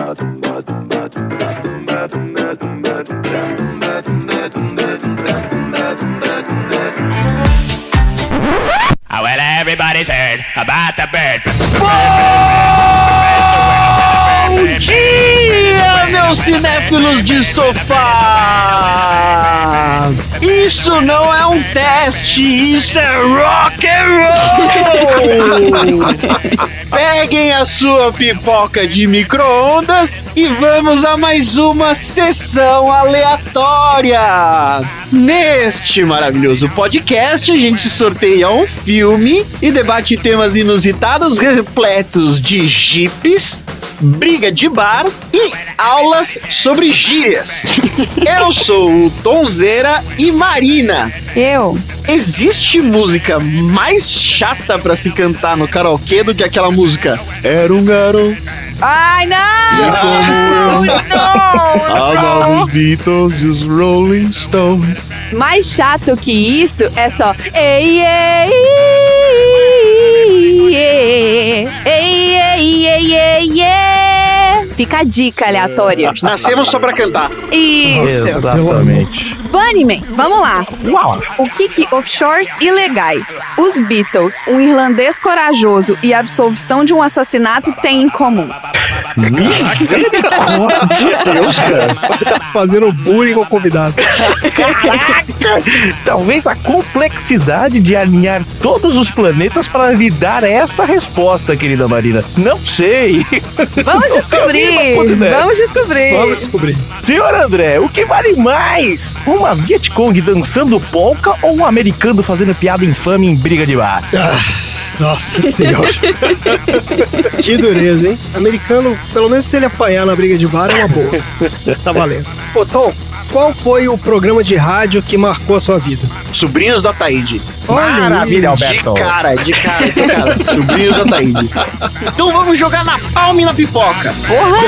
Well, everybody's heard about the bird. Bom dia, meus cinéfilos de sofá! Isso não é um teste, isso é rock and roll! Peguem a sua pipoca de micro-ondas e vamos a mais uma sessão aleatória! Neste maravilhoso podcast, a gente sorteia um filme e debate temas inusitados repletos de jipes, briga de bar e aulas sobre gírias. Eu sou o Tonzeira e Marina. Existe música mais chata pra se cantar no karaokê do que aquela música Era um garoto. Ai, não! Não! Os Beatles e os Rolling Stones. Mais chato que isso é só ei, ei, ei, ei, ei, ei, ei, ei. Fica a dica aleatória. Nascemos só pra cantar. Isso. Exatamente. Bunnyman, vamos lá. Uau! O que offshores ilegais, os Beatles, um irlandês corajoso e a absolvição de um assassinato têm em comum? Deus, cara. Tá fazendo bullying com o convidado. Caraca! Talvez a complexidade de alinhar todos os planetas para lhe dar essa resposta, querida Marina. Não sei. Vamos descobrir. Vamos descobrir. Senhor André, o que vale mais? Uma Vietcong dançando polka ou um americano fazendo piada infame em briga de bar? Nossa senhora. Que dureza, hein? Americano, pelo menos se ele apanhar na briga de bar, é uma boa. Tá valendo. Ô, Tom, qual foi o programa de rádio que marcou a sua vida? Sobrinhos do Ataíde. Maravilha, Alberto. De cara. Sobrinhos do Ataíde. Então vamos jogar na palma e na pipoca. Porra!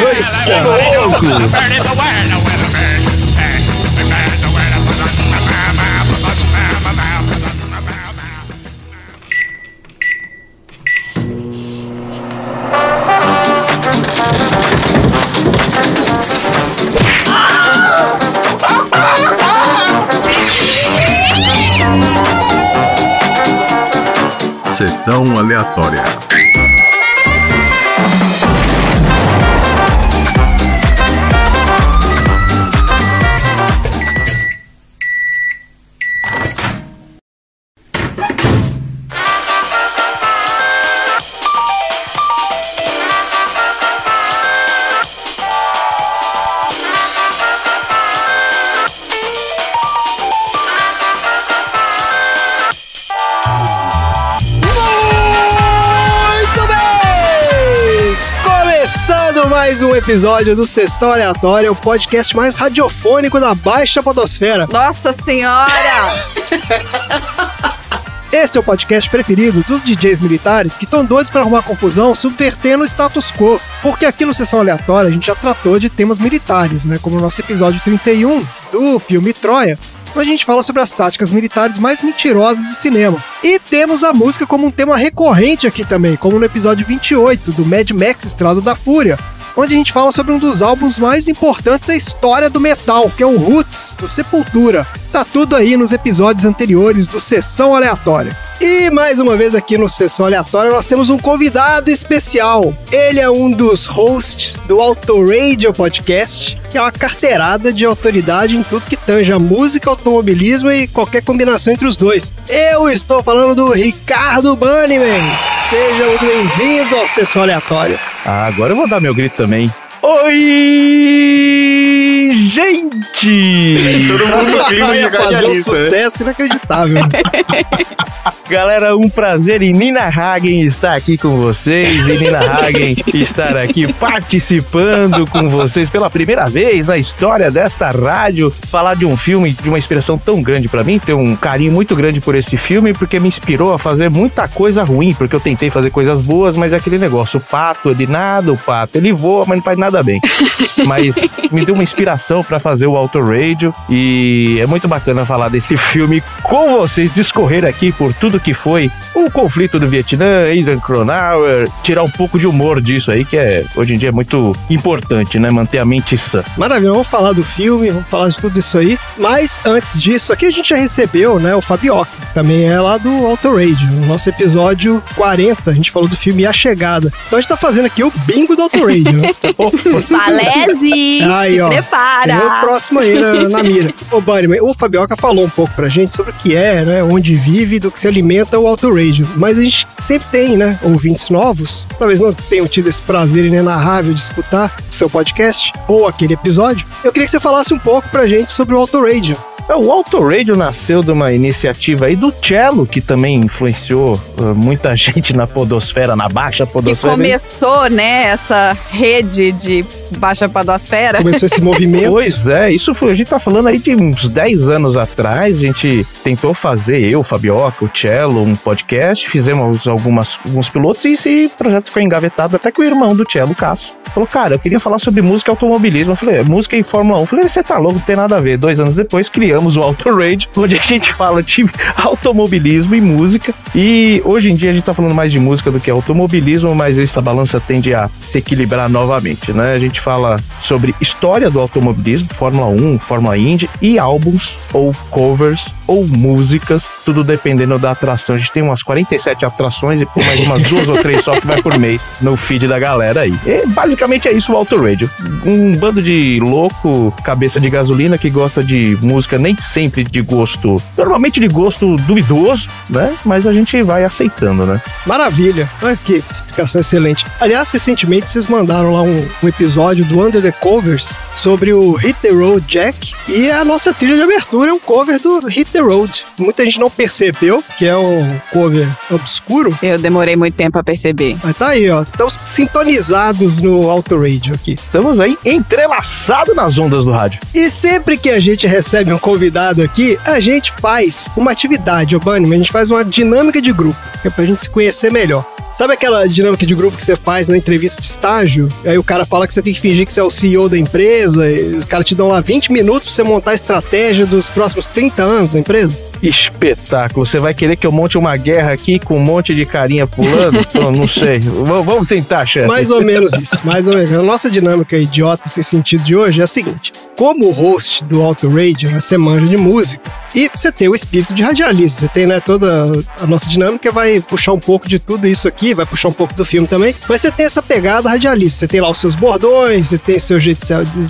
Sessão aleatória. Mais um episódio do Sessão Aleatória, o podcast mais radiofônico da Baixa Podosfera. Nossa Senhora! Esse é o podcast preferido dos DJs militares que estão doidos para arrumar confusão, subvertendo o status quo. Porque aqui no Sessão Aleatória a gente já tratou de temas militares, né? Como o nosso episódio 31 do filme Troia, onde a gente fala sobre as táticas militares mais mentirosas do cinema. E temos a música como um tema recorrente aqui também, como no episódio 28 do Mad Max Estrada da Fúria, onde a gente fala sobre um dos álbuns mais importantes da história do metal, que é o Roots, do Sepultura. Tá tudo aí nos episódios anteriores do Sessão Aleatória. E mais uma vez aqui no Sessão Aleatória nós temos um convidado especial. Ele é um dos hosts do Autoradio Podcast, que é uma carteirada de autoridade em tudo que tange a música, automobilismo e qualquer combinação entre os dois. Eu estou falando do Ricardo Bunnyman. Seja muito bem-vindo ao Sessão Aleatória. Agora eu vou dar meu grito também. Oi, gente! Todo mundo clima de fazer um sucesso inacreditável. Galera, um prazer em Nina Hagen estar aqui com vocês, e Nina Hagen estar aqui participando com vocês pela primeira vez na história desta rádio. Falar de um filme de uma inspiração tão grande pra mim, ter um carinho muito grande por esse filme, porque me inspirou a fazer muita coisa ruim, porque eu tentei fazer coisas boas, mas é aquele negócio, o pato ele nada, o pato ele voa, mas não faz nada nada bem. Mas me deu uma inspiração pra fazer o Auto Radio e é muito bacana falar desse filme com vocês, discorrer aqui por tudo que foi o conflito do Vietnã, Adrian Cronauer, tirar um pouco de humor disso aí, que hoje em dia é muito importante, né? Manter a mente sã. Maravilha, vamos falar do filme, vamos falar de tudo isso aí. Mas antes disso, aqui a gente já recebeu, né, o Fabioca, também é lá do Auto Radio, no nosso episódio 40, a gente falou do filme A Chegada. Então a gente tá fazendo aqui o bingo do Auto Radio, né? Valese! Aí, ó, prepara! tem o próximo aí na mira. Ô, Bunny, o Fabioca falou um pouco pra gente sobre o que é, né, onde vive, do que se alimenta o Auto Radio. Mas a gente sempre tem, né, ouvintes novos, talvez não tenham tido esse prazer inenarrável de escutar o seu podcast ou aquele episódio. Eu queria que você falasse um pouco pra gente sobre o Auto Radio. O Auto Radio nasceu de uma iniciativa aí do Cello, que também influenciou muita gente na podosfera, na baixa podosfera. Que começou, né, essa rede de baixa podosfera. Começou esse movimento. Pois é, isso foi, a gente tá falando aí de uns 10 anos atrás, a gente tentou fazer, eu, Fabioca, o Cello, um podcast, fizemos alguns pilotos e esse projeto ficou engavetado até que o irmão do Cello, o Cássio, falou, cara, eu queria falar sobre música e automobilismo. Eu falei, música e Fórmula 1. Eu falei, você tá louco, não tem nada a ver. 2 anos depois, criamos o Auto Radio, onde a gente fala de automobilismo e música. E hoje em dia a gente tá falando mais de música do que automobilismo, mas essa balança tende a se equilibrar novamente, né? A gente fala sobre história do automobilismo, Fórmula 1, Fórmula Indy e álbuns, ou covers, ou músicas, tudo dependendo da atração. A gente tem umas 47 atrações e por mais umas 2 ou 3 só que vai por mês no feed da galera aí. E basicamente é isso o Auto Radio. Um bando de louco, cabeça de gasolina que gosta de música nem sempre de gosto, normalmente de gosto duvidoso, né? Mas a gente vai aceitando, né? Maravilha. Olha que explicação excelente. Aliás, recentemente vocês mandaram lá um episódio do Under the Covers sobre o Hit the Road Jack e a nossa trilha de abertura é um cover do Hit the Road. Muita gente não percebeu que é um cover obscuro. Eu demorei muito tempo a perceber. Mas tá aí, ó. Estamos sintonizados no Auto Radio aqui. Estamos aí entrelaçados nas ondas do rádio. E sempre que a gente recebe um convidado aqui, a gente faz uma atividade, Bunny, a gente faz uma dinâmica de grupo, que é pra gente se conhecer melhor. Sabe aquela dinâmica de grupo que você faz na entrevista de estágio? Aí o cara fala que você tem que fingir que você é o CEO da empresa, e os caras te dão lá 20 minutos pra você montar a estratégia dos próximos 30 anos da empresa? Espetáculo. Você vai querer que eu monte uma guerra aqui com um monte de carinha pulando? Eu não sei. Vamos tentar, chefe. Mais ou menos isso. Mais ou menos. A nossa dinâmica idiota sem sentido de hoje é a seguinte. Como host do Auto Radio, você manja de música e você tem o espírito de radialista. Você tem, né, toda a nossa dinâmica vai puxar um pouco de tudo isso aqui, vai puxar um pouco do filme também, mas você tem essa pegada radialista. Você tem lá os seus bordões, você tem seu jeito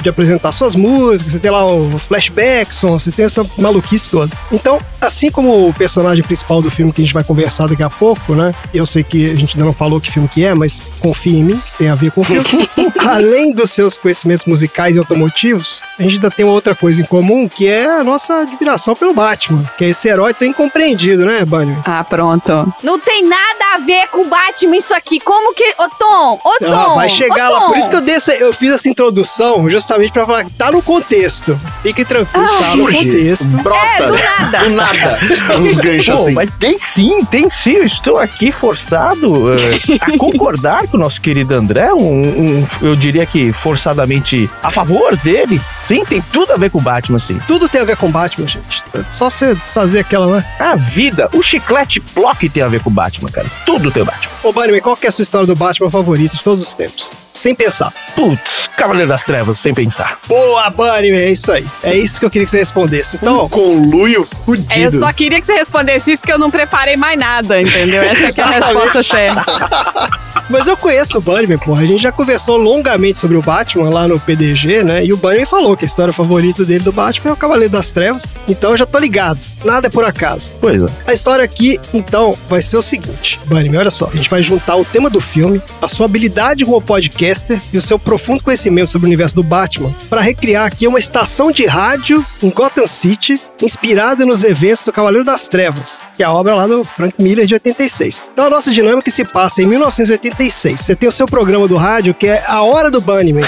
de apresentar suas músicas, você tem lá o flashback, você tem essa maluquice toda. Então, assim como o personagem principal do filme que a gente vai conversar daqui a pouco, né? Eu sei que a gente ainda não falou que filme que é, mas confia em mim, que tem a ver com o filme. Além dos seus conhecimentos musicais e automotivos, a gente ainda tem uma outra coisa em comum, que é a nossa admiração pelo Batman, que é esse herói tão incompreendido, né, Bunny? Ah, pronto. Não tem nada a ver com o Batman isso aqui. Como que... Ô, Tom! Vai chegar lá. Por isso que eu fiz essa introdução, justamente pra falar que tá no contexto. Fique tranquilo, tá no contexto. Brota. Do nada. Uns ganchos assim. Mas tem sim. Eu estou aqui forçado a concordar com o nosso querido André. Eu diria que forçadamente a favor dele. Sim, tem tudo a ver com o Batman, sim. Tudo tem a ver com o Batman, gente. É só você fazer aquela, né? A vida, o chiclete block tem a ver com o Batman, cara. Tudo tem o Batman. Ô, Bunny, qual que é a sua história do Batman favorita de todos os tempos? Sem pensar. Putz, Cavaleiro das Trevas, sem pensar. Boa, Bunny, é isso aí. É isso que eu queria que você respondesse. Então, Conluio fudido. Eu só queria que você respondesse isso porque eu não preparei mais nada, entendeu? Essa que é a resposta certa. Mas eu conheço o Bunny, porra. A gente já conversou longamente sobre o Batman lá no PDG, né? E o Bunny falou que a história favorita dele do Batman é o Cavaleiro das Trevas. Então eu já tô ligado. Nada é por acaso. Pois é. A história aqui, então, vai ser o seguinte. Bunny, olha só. A gente vai juntar o tema do filme, a sua habilidade como podcaster e o seu profundo conhecimento sobre o universo do Batman para recriar aqui uma estação de rádio em Gotham City inspirada nos eventos do Cavaleiro das Trevas. que é a obra lá do Frank Miller de 86. Então a nossa dinâmica se passa em 1986. Você tem o seu programa do rádio, que é A Hora do Bunnyman,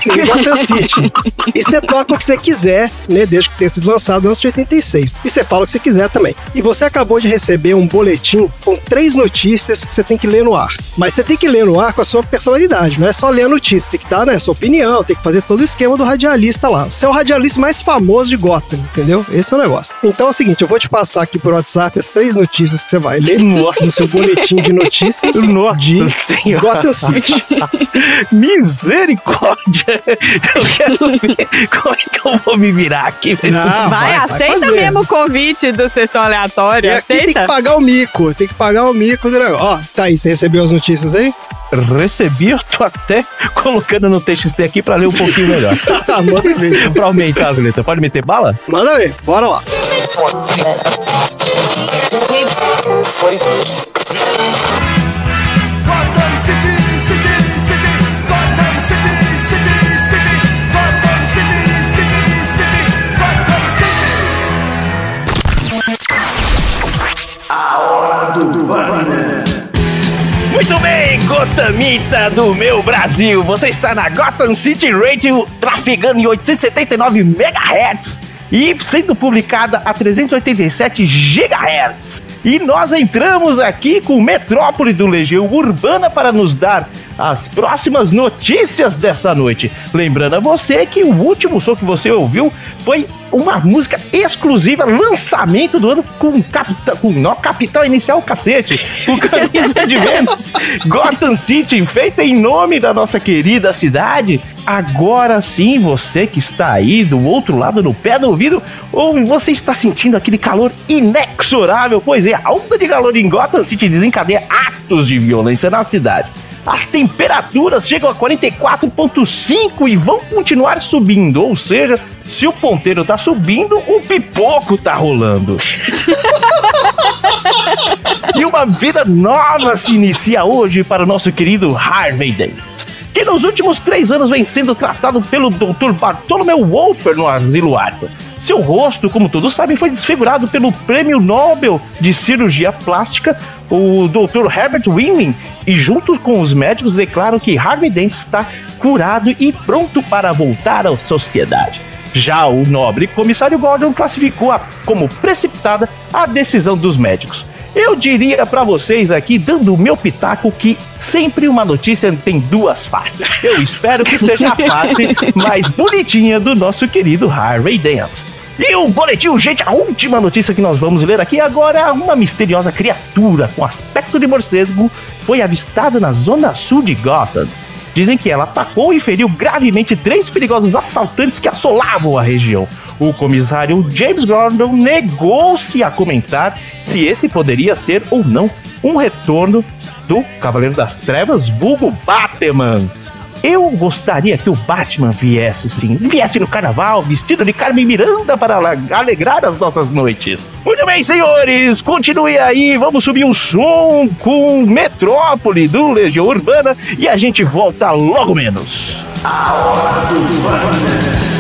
em Gotham City. E você toca o que você quiser, né, desde que tenha sido lançado antes de 86. E você fala o que você quiser também. E você acabou de receber um boletim com 3 notícias que você tem que ler no ar. Mas você tem que ler no ar com a sua personalidade, não é só ler a notícia, tem que dar, né, a sua opinião, tem que fazer todo o esquema do radialista lá. Você é o radialista mais famoso de Gotham, entendeu? Esse é o negócio. Então é o seguinte, eu vou te passar aqui por WhatsApp as 3 notícias que você vai ler no seu boletim de notícias de Gotham City. Misericórdia! Eu quero ver como é que eu vou me virar aqui. Não, Vai, aceita fazer. mesmo o convite do Sessão Aleatória, E aqui aceita? tem que pagar o mico, do negócio. Ó, tá aí, você recebeu as notícias aí? Recebi, eu tô até colocando no TXT aqui pra ler um pouquinho melhor. Tá, manda ver. Então. Pra aumentar as letras. Pode meter bala? Manda ver, bora lá. Muito bem, Gothamita do meu Brasil. Você está na Gotham City Radio, trafegando em 879 MHz e sendo publicada a 387 GHz. E nós entramos aqui com Metrópole do Legião Urbana para nos dar as próximas notícias dessa noite. Lembrando a você que o último som que você ouviu foi uma música exclusiva, lançamento do ano com Capital Inicial Cacete, o Camisa de Vênus, Gotham City, feita em nome da nossa querida cidade. Agora sim, você que está aí do outro lado no pé do ouvido, ou você está sentindo aquele calor inexorável, pois é, a onda de calor em Gotham City desencadeia atos de violência na cidade. As temperaturas chegam a 44,5 e vão continuar subindo, ou seja, se o ponteiro tá subindo, o pipoco tá rolando. E uma vida nova se inicia hoje para o nosso querido Harvey Dent, que nos últimos 3 anos vem sendo tratado pelo Dr. Bartholomew Wolper no Asilo Arkham. Seu rosto, como todos sabem, foi desfigurado pelo Prêmio Nobel de Cirurgia Plástica, o Dr. Herbert Wheeling, e junto com os médicos declaram que Harvey Dent está curado e pronto para voltar à sociedade. Já o nobre comissário Gordon classificou como precipitada a decisão dos médicos. Eu diria pra vocês aqui, dando o meu pitaco, que sempre uma notícia tem 2 faces. Eu espero que seja a face mais bonitinha do nosso querido Harvey Dent. E o boletim, gente, a última notícia que nós vamos ler aqui agora, uma misteriosa criatura com aspecto de morcego foi avistada na zona sul de Gotham. Dizem que ela atacou e feriu gravemente 3 perigosos assaltantes que assolavam a região. O comissário James Gordon negou-se a comentar se esse poderia ser ou não um retorno do Cavaleiro das Trevas, vulgo Batman. Eu gostaria que o Batman viesse no carnaval, vestido de Carmen Miranda para alegrar as nossas noites. Muito bem, senhores, continue aí, vamos subir o som com Metrópole do Legião Urbana e a gente volta logo menos. A hora do Batman.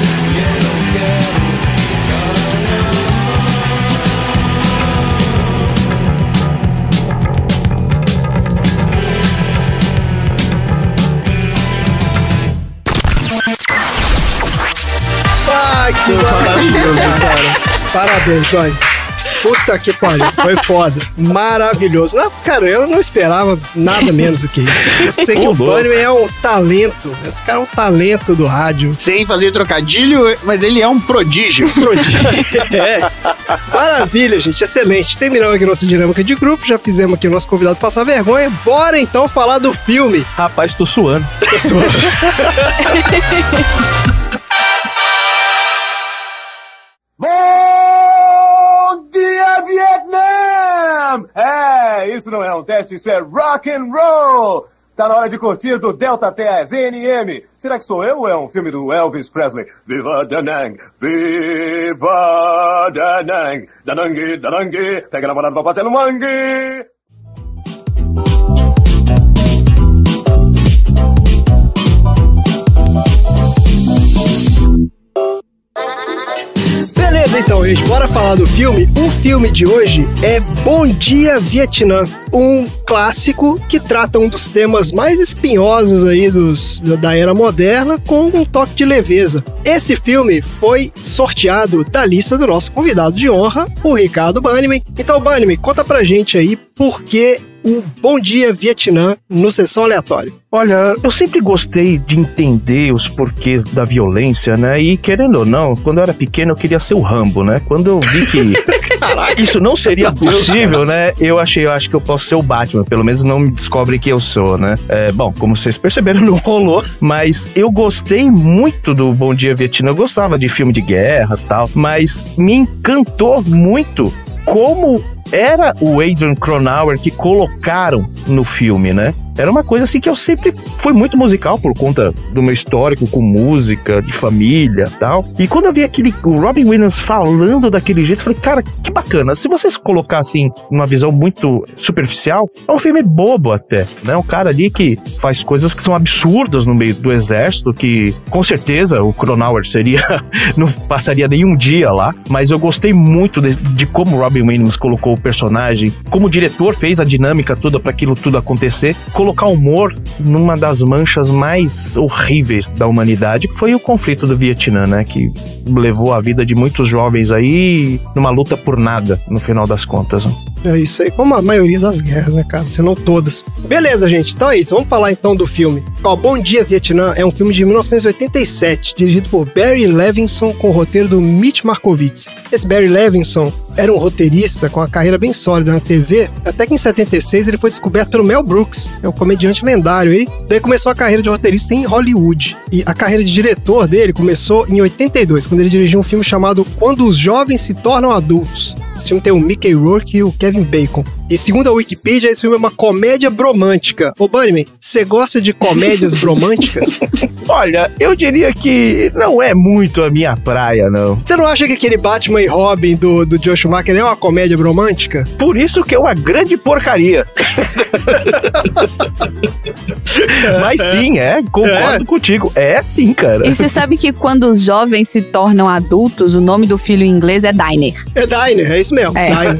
Ai, que maravilhoso, cara. Parabéns, Dói. Puta que pariu, foi foda. Maravilhoso. Não, cara, eu não esperava nada menos do que isso. Eu sei que o Bunnyman é um talento. Esse cara é um talento do rádio. Sem fazer trocadilho, mas ele é um prodígio. É. Maravilha, gente. Excelente. Terminamos aqui nossa dinâmica de grupo. Já fizemos aqui o nosso convidado passar vergonha. Bora então falar do filme. Rapaz, tô suando. Bom dia, Vietnã! É, isso não é um teste, isso é rock and roll! Tá na hora de curtir do Delta Até ZNM. Será que sou eu ou é um filme do Elvis Presley? Viva Danang, viva Danang, Danang, Danang, pega a namorada pra passear no mangue! Beleza, então, então, gente, bora falar do filme. O filme de hoje é Bom Dia Vietnã, um clássico que trata um dos temas mais espinhosos aí da era moderna com um toque de leveza. Esse filme foi sorteado da lista do nosso convidado de honra, o Ricardo Banniman. Então, Banniman, conta pra gente aí por que o Bom Dia Vietnã no Sessão Aleatória. Olha, eu sempre gostei de entender os porquês da violência, né? E querendo ou não, quando eu era pequeno eu queria ser o Rambo, né? Quando eu vi que isso não seria possível, né? Eu acho que eu posso ser o Batman, pelo menos não me descobrem que eu sou, né? Bom, como vocês perceberam, não rolou, mas eu gostei muito do Bom Dia Vietnã. Eu gostava de filme de guerra e tal, mas me encantou muito como era o Adrian Cronauer que colocaram no filme, né? Era uma coisa assim que eu sempre fui muito musical por conta do meu histórico com música, de família e tal. E quando eu vi o Robin Williams falando daquele jeito, eu falei, cara, que bacana. Se vocês colocassem uma visão muito superficial, é um filme bobo até, né? Um cara ali que faz coisas que são absurdas no meio do exército, que com certeza o Cronauer não passaria nenhum dia lá, mas eu gostei muito de como o Robin Williams colocou o personagem, como o diretor fez a dinâmica toda para aquilo tudo acontecer, colocar humor numa das manchas mais horríveis da humanidade, que foi o conflito do Vietnã, né? Que levou a vida de muitos jovens aí numa luta por nada, no final das contas. Né? É isso aí, como a maioria das guerras, né, cara? Se não todas. Beleza, gente, então é isso. Vamos falar então do filme. Bom Dia Vietnã é um filme de 1987, dirigido por Barry Levinson, com o roteiro do Mitch Markovitz. Esse Barry Levinson era um roteirista com uma carreira bem sólida na TV, até que em 76 ele foi descoberto pelo Mel Brooks, é um comediante lendário aí. Daí começou a carreira de roteirista em Hollywood. E a carreira de diretor dele começou em 82, quando ele dirigiu um filme chamado Quando os Jovens se Tornam Adultos. Esse filme tem o Mickey Rourke e o Kevin Bacon. E segundo a Wikipedia, esse filme é uma comédia bromântica. Ô, Bunnyman, você gosta de comédias bromânticas? Olha, eu diria que não é muito a minha praia, não. Você não acha que aquele Batman e Robin do Joel Schumacher é uma comédia bromântica? Por isso que é uma grande porcaria. Mas sim, concordo contigo. É sim, cara. E você sabe que quando os jovens se tornam adultos, o nome do filho em inglês é Diner. É Diner, é isso mesmo. É. Diner.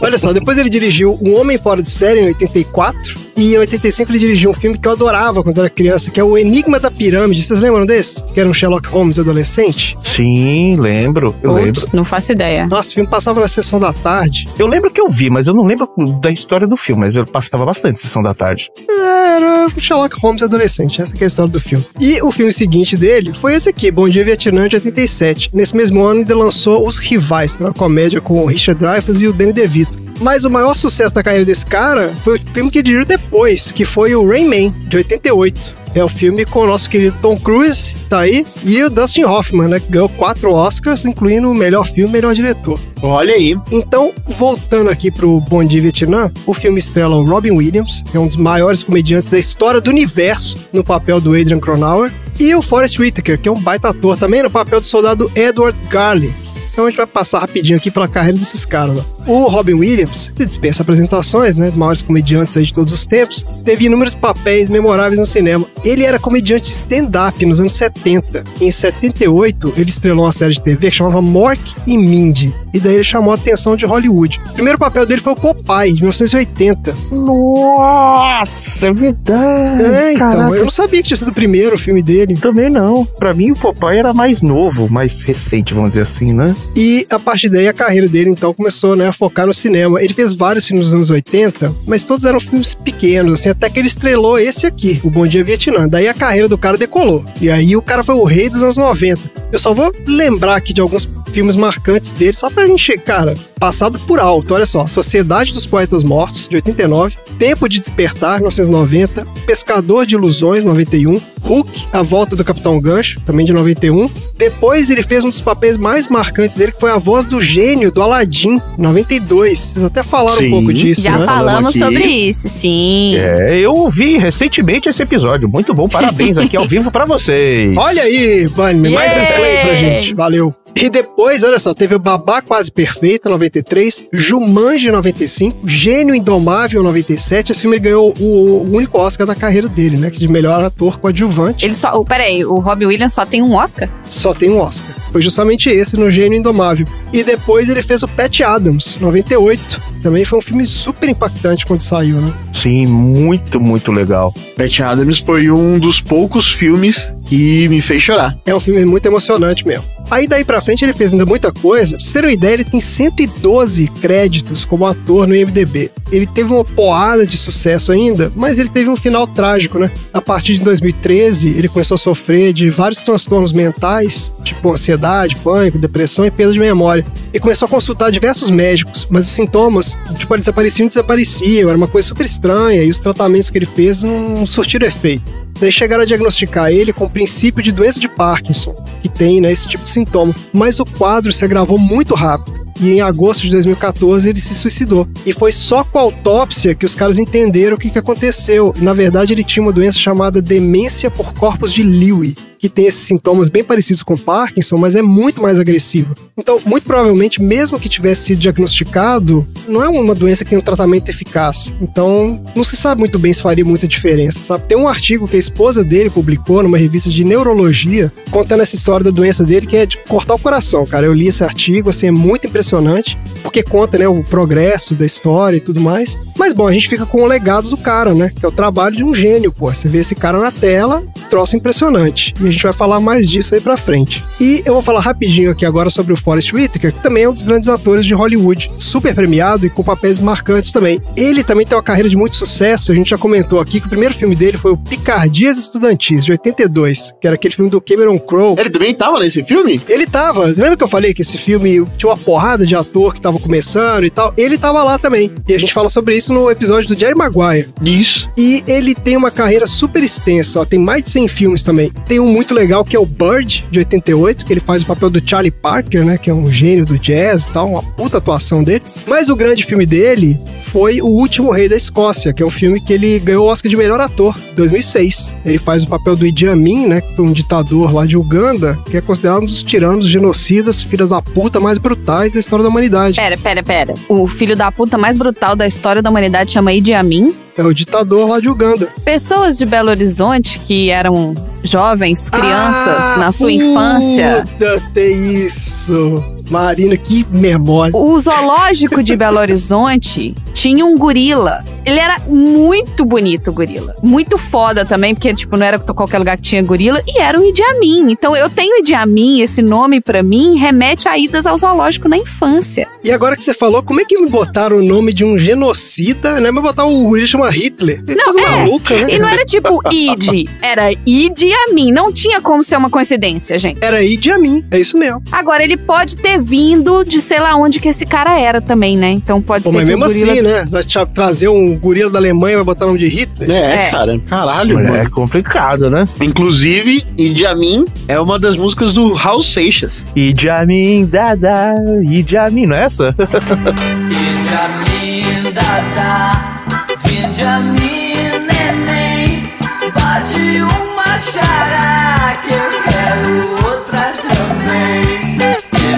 Olha só, depois ele dirigiu Um Homem Fora de Série em 84 e em 85 ele dirigiu um filme que eu adorava quando era criança, que é O Enigma da Pirâmide. Vocês lembram desse? Que era um Sherlock Holmes adolescente? Sim, lembro. Eu lembro. Não faço ideia. Nossa, o filme passava na sessão da tarde. Eu lembro que eu vi, mas eu não lembro da história do filme, mas ele passava bastante na sessão da tarde. Era um Sherlock Holmes adolescente, essa que é a história do filme. E o filme seguinte dele foi esse aqui, Bom Dia Vietnã, de 87. Nesse mesmo ano ele lançou Os Rivais, uma comédia com o Richard Dreyfuss e o Danny DeVito. Mas o maior sucesso da carreira desse cara foi o filme que ele dirigiu depois, que foi o Rain Man, de 88. É o filme com o nosso querido Tom Cruise, tá aí, e o Dustin Hoffman, né, que ganhou 4 Oscars, incluindo o melhor filme e melhor diretor. Olha aí. Então, voltando aqui pro Bom Dia Vietnã, o filme estrela o Robin Williams, que é um dos maiores comediantes da história do universo, no papel do Adrian Cronauer, e o Forest Whitaker, que é um baita ator também, no papel do soldado Edward Garlick. Então a gente vai passar rapidinho aqui pela carreira desses caras. Ó. O Robin Williams, que dispensa apresentações, né, dos maiores comediantes aí de todos os tempos, teve inúmeros papéis memoráveis no cinema. Ele era comediante de stand-up nos anos 70. Em 78, ele estrelou uma série de TV que chamava Mork e Mindy. E daí ele chamou a atenção de Hollywood. O primeiro papel dele foi o Popeye, de 1980. Nossa, é verdade. Então, caraca. eu não sabia que tinha sido o primeiro filme dele. Também não. Pra mim, o Popeye era mais novo, mais recente, vamos dizer assim, né? E a partir daí a carreira dele então começou, né, a focar no cinema. Ele fez vários filmes nos anos 80, mas todos eram filmes pequenos, assim, até que ele estrelou esse aqui, o Bom Dia Vietnã. Daí a carreira do cara decolou. E aí o cara foi o rei dos anos 90. Eu só vou lembrar aqui de alguns filmes marcantes dele, só pra gente, cara, passado por alto. Olha só, Sociedade dos Poetas Mortos, de 89, Tempo de Despertar, 1990, Pescador de Ilusões, 91, Hook, A Volta do Capitão Gancho, também de 91. Depois ele fez um dos papéis mais marcantes dele, que foi a voz do gênio do Aladdin, 92. Vocês até falaram um pouco disso, já né? falamos sobre isso, sim. Eu ouvi recentemente esse episódio. Muito bom, parabéns aqui ao vivo pra vocês. Olha aí, Bunny, mais um play pra gente. Valeu. E depois, olha só, teve o Babá Quase Perfeita, 93, Jumanji, 95, Gênio Indomável, 97. Esse filme ganhou o único Oscar da carreira dele, né? De melhor ator coadjuvante. Ele só... Peraí, o Robin Williams só tem um Oscar? Só tem um Oscar. Foi justamente esse, no Gênio Indomável. E depois ele fez o Patch Adams, 98. Também foi um filme super impactante quando saiu, né? Sim, muito, muito legal. Patch Adams foi um dos poucos filmes que me fez chorar. É um filme muito emocionante mesmo. Aí daí pra frente ele fez ainda muita coisa. Pra vocês terem uma ideia, ele tem 112 créditos como ator no IMDb. Ele teve uma porrada de sucesso ainda, mas ele teve um final trágico, né? A partir de 2013, ele começou a sofrer de vários transtornos mentais, tipo ansiedade, pânico, depressão e perda de memória. E começou a consultar diversos médicos, mas os sintomas, tipo, eles desapareciam, era uma coisa super estranha, e os tratamentos que ele fez não surtiram efeito. Daí chegaram a diagnosticar ele com o princípio de doença de Parkinson, que tem, né, esse tipo de sintoma. Mas o quadro se agravou muito rápido. E em agosto de 2014 ele se suicidou. E foi só com a autópsia que os caras entenderam o que aconteceu. Na verdade, ele tinha uma doença chamada demência por corpos de Lewy, que tem esses sintomas bem parecidos com Parkinson, mas é muito mais agressiva. Então, muito provavelmente, mesmo que tivesse sido diagnosticado, não é uma doença que tem um tratamento eficaz. Então, não se sabe muito bem se faria muita diferença, sabe? Tem um artigo que a esposa dele publicou numa revista de neurologia, contando essa história da doença dele, que é de cortar o coração, cara. Eu li esse artigo, assim, é muito impressionante, porque conta, né, o progresso da história e tudo mais. Mas, bom, a gente fica com o legado do cara, né? Que é o trabalho de um gênio, pô. Você vê esse cara na tela, troço impressionante. E a gente vai falar mais disso aí pra frente. E eu vou falar rapidinho aqui agora sobre o Forest Whitaker, que também é um dos grandes atores de Hollywood, super premiado e com papéis marcantes também. Ele também tem uma carreira de muito sucesso, a gente já comentou aqui que o primeiro filme dele foi o Picardias Estudantis, de 82, que era aquele filme do Cameron Crowe. Ele também tava nesse filme? Ele tava. Você lembra que eu falei que esse filme tinha uma porrada de ator que tava começando e tal? Ele tava lá também. E a gente fala sobre isso no episódio do Jerry Maguire. Isso. E ele tem uma carreira super extensa, ó, tem mais de 100 filmes também. Tem um muito legal que é o Bird, de 88, que ele faz o papel do Charlie Parker, né, que é um gênio do jazz e tal, uma puta atuação dele. Mas o grande filme dele foi O Último Rei da Escócia, que é um filme que ele ganhou o Oscar de melhor ator, em 2006. Ele faz o papel do Idi Amin, né, que foi um ditador lá de Uganda, que é considerado um dos tiranos, genocidas, filhas da puta mais brutais da história da humanidade. Pera. O filho da puta mais brutal da história da humanidade chama Idi Amin? É o ditador lá de Uganda. Pessoas de Belo Horizonte que eram jovens, crianças, na sua infância. Puta, tem isso. Marina, que memória. O zoológico de Belo Horizonte tinha um gorila. Ele era muito bonito, o gorila. Muito foda também, porque, tipo, não era qualquer lugar que tinha gorila. E era o Idi Amin. Então, eu tenho Idi Amin, esse nome pra mim, remete a idas ao zoológico na infância. E agora que você falou, como é que me botaram o nome de um genocida, né? Mas botar o gorila chama Hitler. Não, coisa maluca, né? E não era tipo Idi, era Idi Amin. Não tinha como ser uma coincidência, gente. Era Idi Amin, é isso mesmo. Agora, ele pode ter vindo de sei lá onde que esse cara era também, né? Então pode ser mas que mesmo o gorila... assim, né? Vai trazer um gorila da Alemanha e vai botar o nome de Hitler? Cara. Caralho, É mano. complicado, né? Inclusive, Idi Amin é uma das músicas do Raul Seixas. Idi Amin, dada, Idi Amin, não é essa? Idi Amin, dada, vinde a mim, neném, bate uma xará que eu quero outra também.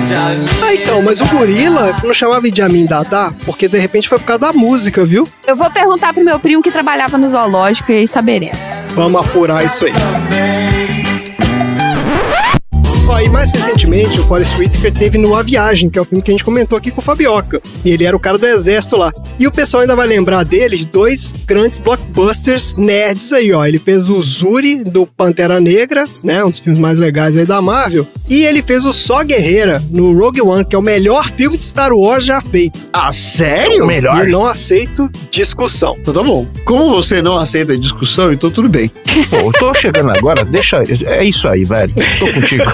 Idi Amin. Ah, então, mas o gorila não chamava Idi Amin Dada, porque de repente foi por causa da música, viu? Eu vou perguntar pro meu primo que trabalhava no zoológico e aí saberemos. Vamos apurar isso aí. Ó, e mais recentemente, o Forest Whitaker teve no A Viagem, que é o filme que a gente comentou aqui com o Fabioca. E ele era o cara do exército lá. E o pessoal ainda vai lembrar dele de dois grandes blockbusters nerds aí, ó. Ele fez o Zuri, do Pantera Negra, né? Um dos filmes mais legais aí da Marvel. E ele fez o Só Guerreira, no Rogue One, que é o melhor filme de Star Wars já feito. Ah, sério? Melhor. E eu não aceito discussão. Então tá bom. Como você não aceita a discussão, então tudo bem. Pô, eu tô chegando agora, deixa... É isso aí, velho. Tô contigo.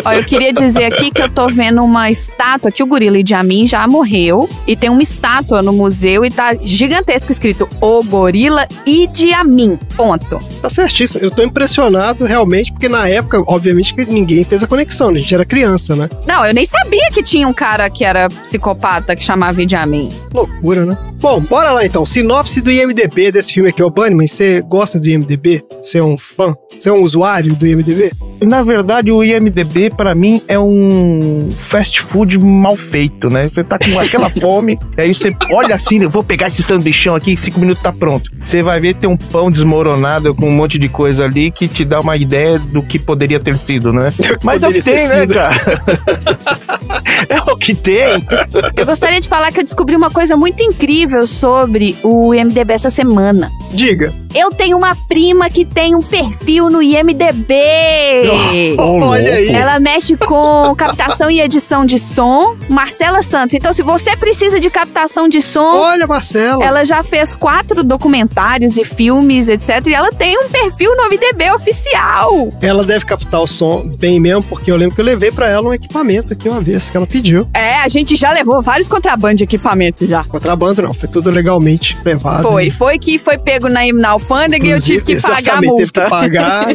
Ó, eu queria dizer aqui que eu tô vendo uma estátua, que o gorila Idi Amin já morreu, e tem uma estátua no museu e tá gigantesco escrito O Gorila Idi Amin, ponto. Tá certíssimo. Eu tô impressionado realmente, porque na época, obviamente, que ninguém fez a conexão, né? A gente era criança, né? Não, eu nem sabia que tinha um cara que era psicopata que chamava Idi Amin. Loucura, né? Bom, bora lá então. Sinopse do IMDb desse filme aqui, ô Bunnyman. Você gosta do IMDb? Você é um fã? Você é um usuário do IMDb? Na verdade, o IMDB, pra mim, é um fast food mal feito, né? Você tá com aquela fome, aí você olha assim, eu vou pegar esse sanduichão aqui, em 5 minutos tá pronto. Você vai ver, tem um pão desmoronado com um monte de coisa ali que te dá uma ideia do que poderia ter sido, né? Mas é o que tem, né, cara? É o que tem. Eu gostaria de falar que eu descobri uma coisa muito incrível sobre o IMDB essa semana. Diga. Eu tenho uma prima que tem um perfil no IMDB. Olha aí. Ela mexe com captação e edição de som. Marcela Santos. Então, se você precisa de captação de som... Olha, Marcela. Ela já fez 4 documentários e filmes, etc. E ela tem um perfil no IMDB oficial. Ela deve captar o som bem mesmo, porque eu lembro que eu levei pra ela um equipamento aqui uma vez que ela pediu. É, a gente já levou vários contrabandos de equipamento já. Contrabando não, foi tudo legalmente levado. Foi que foi pego na alfândega e eu tive que pagar a multa. Teve que pagar.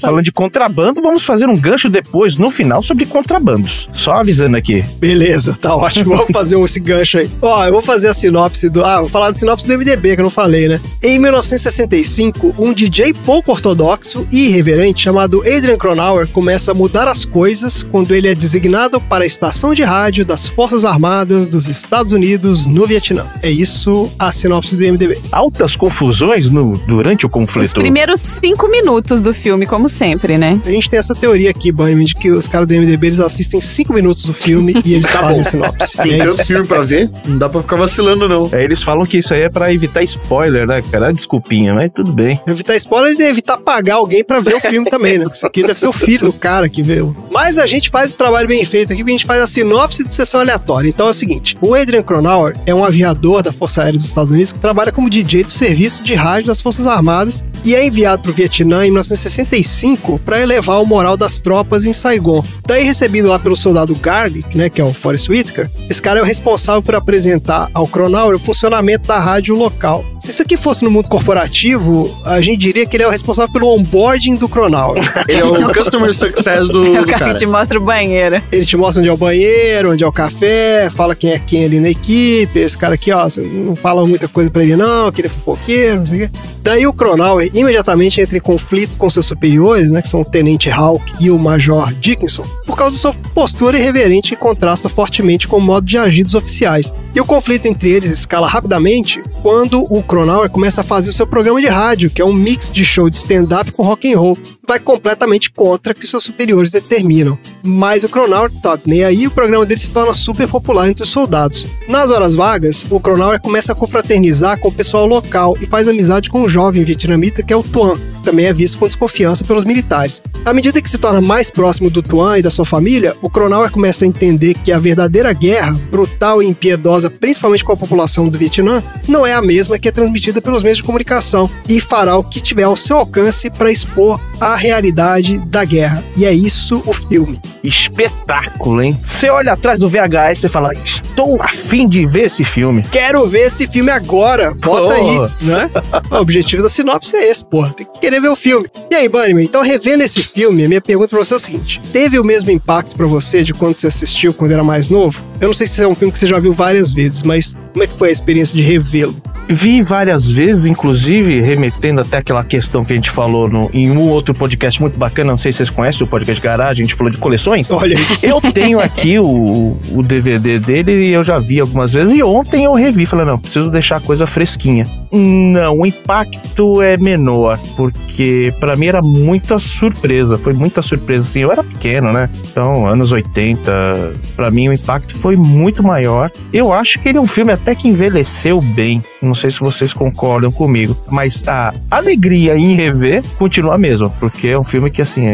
Falando de contrabando, vamos fazer um gancho depois, no final, sobre contrabandos. Só avisando aqui. Beleza, tá ótimo. Vamos fazer esse gancho aí. Ó, eu vou fazer a sinopse do... vou falar da sinopse do MDB, que eu não falei, né? Em 1965, um DJ pouco ortodoxo e irreverente chamado Adrian Cronauer começa a mudar as coisas quando ele é designado para a estação de rádio das Forças Armadas dos Estados Unidos no Vietnã. É isso a sinopse do MDB. Altas confusões durante o conflito. Os primeiros 5 minutos do filme, como sempre, né? A gente tem essa teoria aqui, Bunnyman, de que os caras do MDB, eles assistem 5 minutos do filme e eles fazem a sinopse. Tem tanto filme pra ver, não dá pra ficar vacilando, não. Eles falam que isso aí é pra evitar spoiler, né, cara? Desculpinha, mas tudo bem. Evitar spoiler e evitar pagar alguém pra ver o filme também, né? Isso aqui deve ser o filho do cara que viu. Mas a gente faz o trabalho bem feito aqui, porque a gente faz a sinopse do Sessão Aleatória. Então é o seguinte, o Adrian Cronauer é um aviador da Força Aérea dos Estados Unidos que trabalha como DJ do serviço de rádio das Forças Armadas e é enviado pro Vietnã em 1965 para elevar o moral das tropas em Saigon. Daí, recebido lá pelo soldado Garlic, né, que é o Forrest Whitaker, esse cara é o responsável por apresentar ao Cronauer o funcionamento da rádio local. Se isso aqui fosse no mundo corporativo, a gente diria que ele é o responsável pelo onboarding do Cronauer. Ele é o customer success do cara. Ele te mostra o banheiro. Ele te mostra onde é o banheiro, onde é o café, fala quem é quem ali na equipe. Esse cara aqui, ó, você não fala muita coisa pra ele não, que ele é fofoqueiro, não sei o quê. Daí o Cronauer imediatamente entra em conflito com seus superiores, né, que são o Tenente Hawk e o Major Dickinson, por causa da sua postura irreverente que contrasta fortemente com o modo de agir dos oficiais. E o conflito entre eles escala rapidamente quando o Cronauer começa a fazer o seu programa de rádio, que é um mix de show de stand-up com rock and roll. Vai completamente contra o que seus superiores determinam. Mas o Cronauer tá nem aí, o programa dele se torna super popular entre os soldados. Nas horas vagas, o Cronauer começa a confraternizar com o pessoal local e faz amizade com um jovem vietnamita que é o Tuan, que também é visto com desconfiança pelos militares. À medida que se torna mais próximo do Tuan e da sua família, o Cronauer começa a entender que a verdadeira guerra, brutal e impiedosa, principalmente com a população do Vietnã, não é a mesma que é transmitida pelos meios de comunicação e fará o que tiver ao seu alcance para expor a realidade da guerra. E é isso o filme. Espetáculo, hein? Você olha atrás do VHS e fala, estou a fim de ver esse filme. Quero ver esse filme agora. Bota aí, né? O objetivo da sinopse é esse, porra. Tem que querer ver o filme. E aí, Bunnyman, então revendo esse filme, a minha pergunta pra você é o seguinte. Teve o mesmo impacto pra você de quando você assistiu quando era mais novo? Eu não sei se é um filme que você já viu várias vezes, mas como é que foi a experiência de revê-lo? Vi várias vezes, inclusive remetendo até aquela questão que a gente falou em um outro podcast muito bacana, não sei se vocês conhecem o podcast Garage, a gente falou de coleções. Olha aí. Eu tenho aqui o DVD dele e eu já vi algumas vezes, e ontem eu revi, falei, não, preciso deixar a coisa fresquinha. Não, o impacto é menor, porque pra mim era muita surpresa, foi muita surpresa, assim, eu era pequeno, né? Então, anos 80, pra mim o impacto foi muito maior. Eu acho que ele é um filme até que envelheceu bem, não sei se vocês concordam comigo, mas a alegria em rever continua a mesma, porque é um filme que, assim,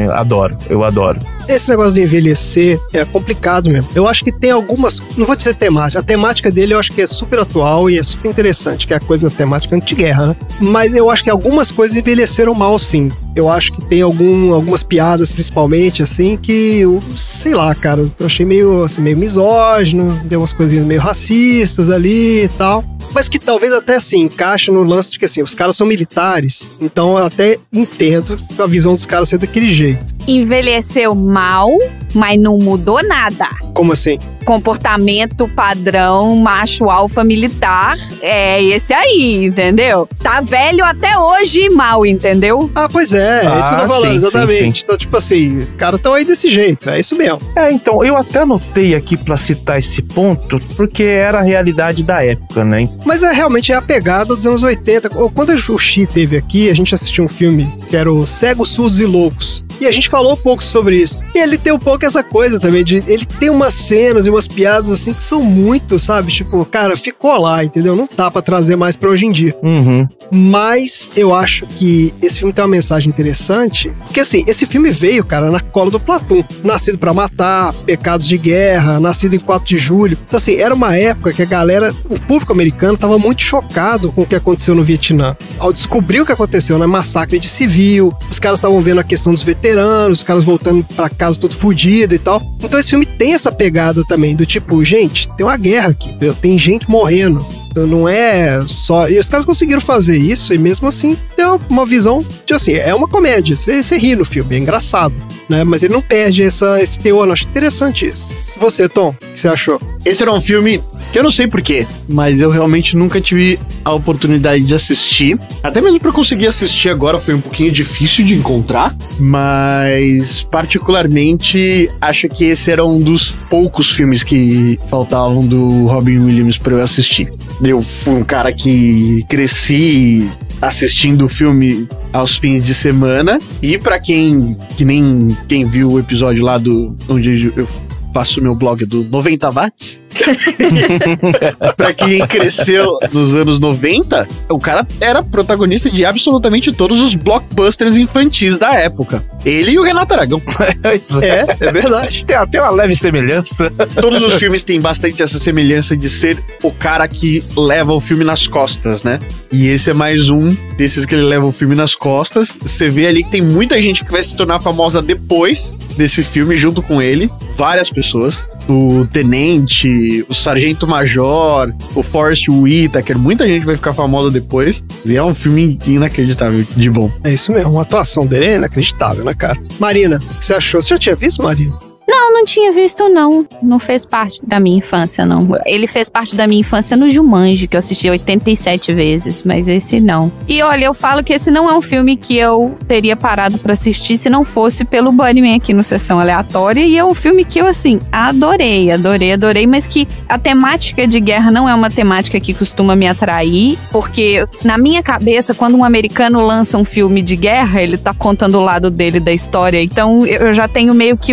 eu adoro. Esse negócio de envelhecer é complicado mesmo. Eu acho que tem algumas, não vou dizer temática, a temática dele eu acho que é super atual e é super interessante, que é a coisa da temática anti-guerra, né? Mas eu acho que algumas coisas envelheceram mal, sim. Eu acho que tem algumas piadas, principalmente, assim, que, sei lá, cara, eu achei meio misógino, deu umas coisinhas meio racistas ali e tal. Mas que talvez até, assim, encaixe no lance de que, assim, os caras são militares, então eu até entendo a visão dos caras ser daquele jeito. Envelheceu mal, mas não mudou nada. Como assim? Comportamento padrão macho alfa militar é esse aí, entendeu? Tá velho até hoje e mal, entendeu? Ah, pois é. É isso que eu tô falando, sim, exatamente. sim. Então, tipo assim, os caras estão aí desse jeito, é isso mesmo. Então, eu até anotei aqui pra citar esse ponto, porque era a realidade da época, né? Mas realmente é a pegada dos anos 80. Quando o Xi teve aqui, a gente assistiu um filme que era o Cegos, Surdos e Loucos. E a gente falou um pouco sobre isso. E ele tem um pouco essa coisa também, ele tem umas cenas e umas piadas assim que são muito, sabe? Tipo, cara, ficou lá, entendeu? Não dá pra trazer mais pra hoje em dia. Uhum. Mas eu acho que esse filme tem uma mensagem interessante, porque assim, esse filme veio, cara, na cola do Platoon. Nascido pra Matar, Pecados de Guerra, Nascido em 4 de Julho. Então assim, era uma época que a galera, o público americano tava muito chocado com o que aconteceu no Vietnã. Ao descobrir o que aconteceu, né? Massacre de civil, os caras estavam vendo a questão dos veteranos, os caras voltando pra casa todo fudido e tal. Então esse filme tem essa pegada também, do tipo, gente, tem uma guerra aqui, entendeu? Tem gente morrendo. Então não é só... E os caras conseguiram fazer isso e mesmo assim deu uma visão de assim, é uma comédia, você ri no filme, é engraçado, né? Mas ele não perde esse teor, eu acho interessante isso. Você, Tom, o que você achou? Esse era um filme que eu não sei porquê, mas eu realmente nunca tive a oportunidade de assistir. Até mesmo pra conseguir assistir agora foi um pouquinho difícil de encontrar, mas particularmente acho que esse era um dos poucos filmes que faltavam do Robin Williams pra eu assistir. Eu fui um cara que cresci assistindo o filme aos fins de semana, e pra quem viu o episódio lá onde eu faço o meu blog do 90 watts, pra quem cresceu nos anos 90, o cara era protagonista de absolutamente todos os blockbusters infantis da época. Ele e o Renato Aragão. É verdade. Tem até uma leve semelhança. Todos os filmes têm bastante essa semelhança de ser o cara que leva o filme nas costas, né? E esse é mais um desses que ele leva o filme nas costas. Você vê ali que tem muita gente que vai se tornar famosa depois desse filme, junto com ele. Várias pessoas. O Tenente, o Sargento Major, o Forrest Whitaker, muita gente vai ficar famosa depois. E é um filme inacreditável de bom. É isso mesmo, a atuação dele é inacreditável, né, cara? Marina, o que você achou? Você já tinha visto, Marina? Não tinha visto, não. Não fez parte da minha infância, não. Ele fez parte da minha infância no Jumanji, que eu assisti 87 vezes, mas esse não. E olha, eu falo que esse não é um filme que eu teria parado pra assistir se não fosse pelo Bunnyman aqui no Sessão Aleatória, e é um filme que eu, assim, adorei, mas que a temática de guerra não é uma temática que costuma me atrair, porque na minha cabeça, quando um americano lança um filme de guerra, ele tá contando o lado dele da história, então eu já tenho meio que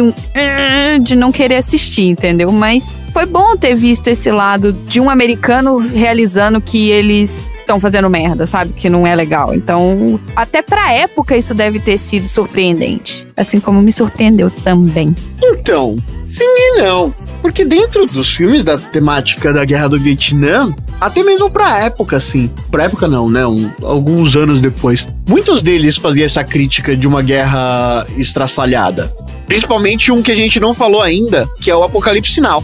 de não querer assistir, entendeu? Mas foi bom ter visto esse lado de um americano realizando que eles estão fazendo merda, sabe? Que não é legal. Então, até pra época isso deve ter sido surpreendente. Assim como me surpreendeu também. Então, sim e não. Porque dentro dos filmes da temática da Guerra do Vietnã, até mesmo pra época, assim. Pra época não, né? Alguns anos depois. Muitos deles faziam essa crítica de uma guerra estraçalhada. Principalmente um que a gente não falou ainda, que é o Apocalipse Sinal.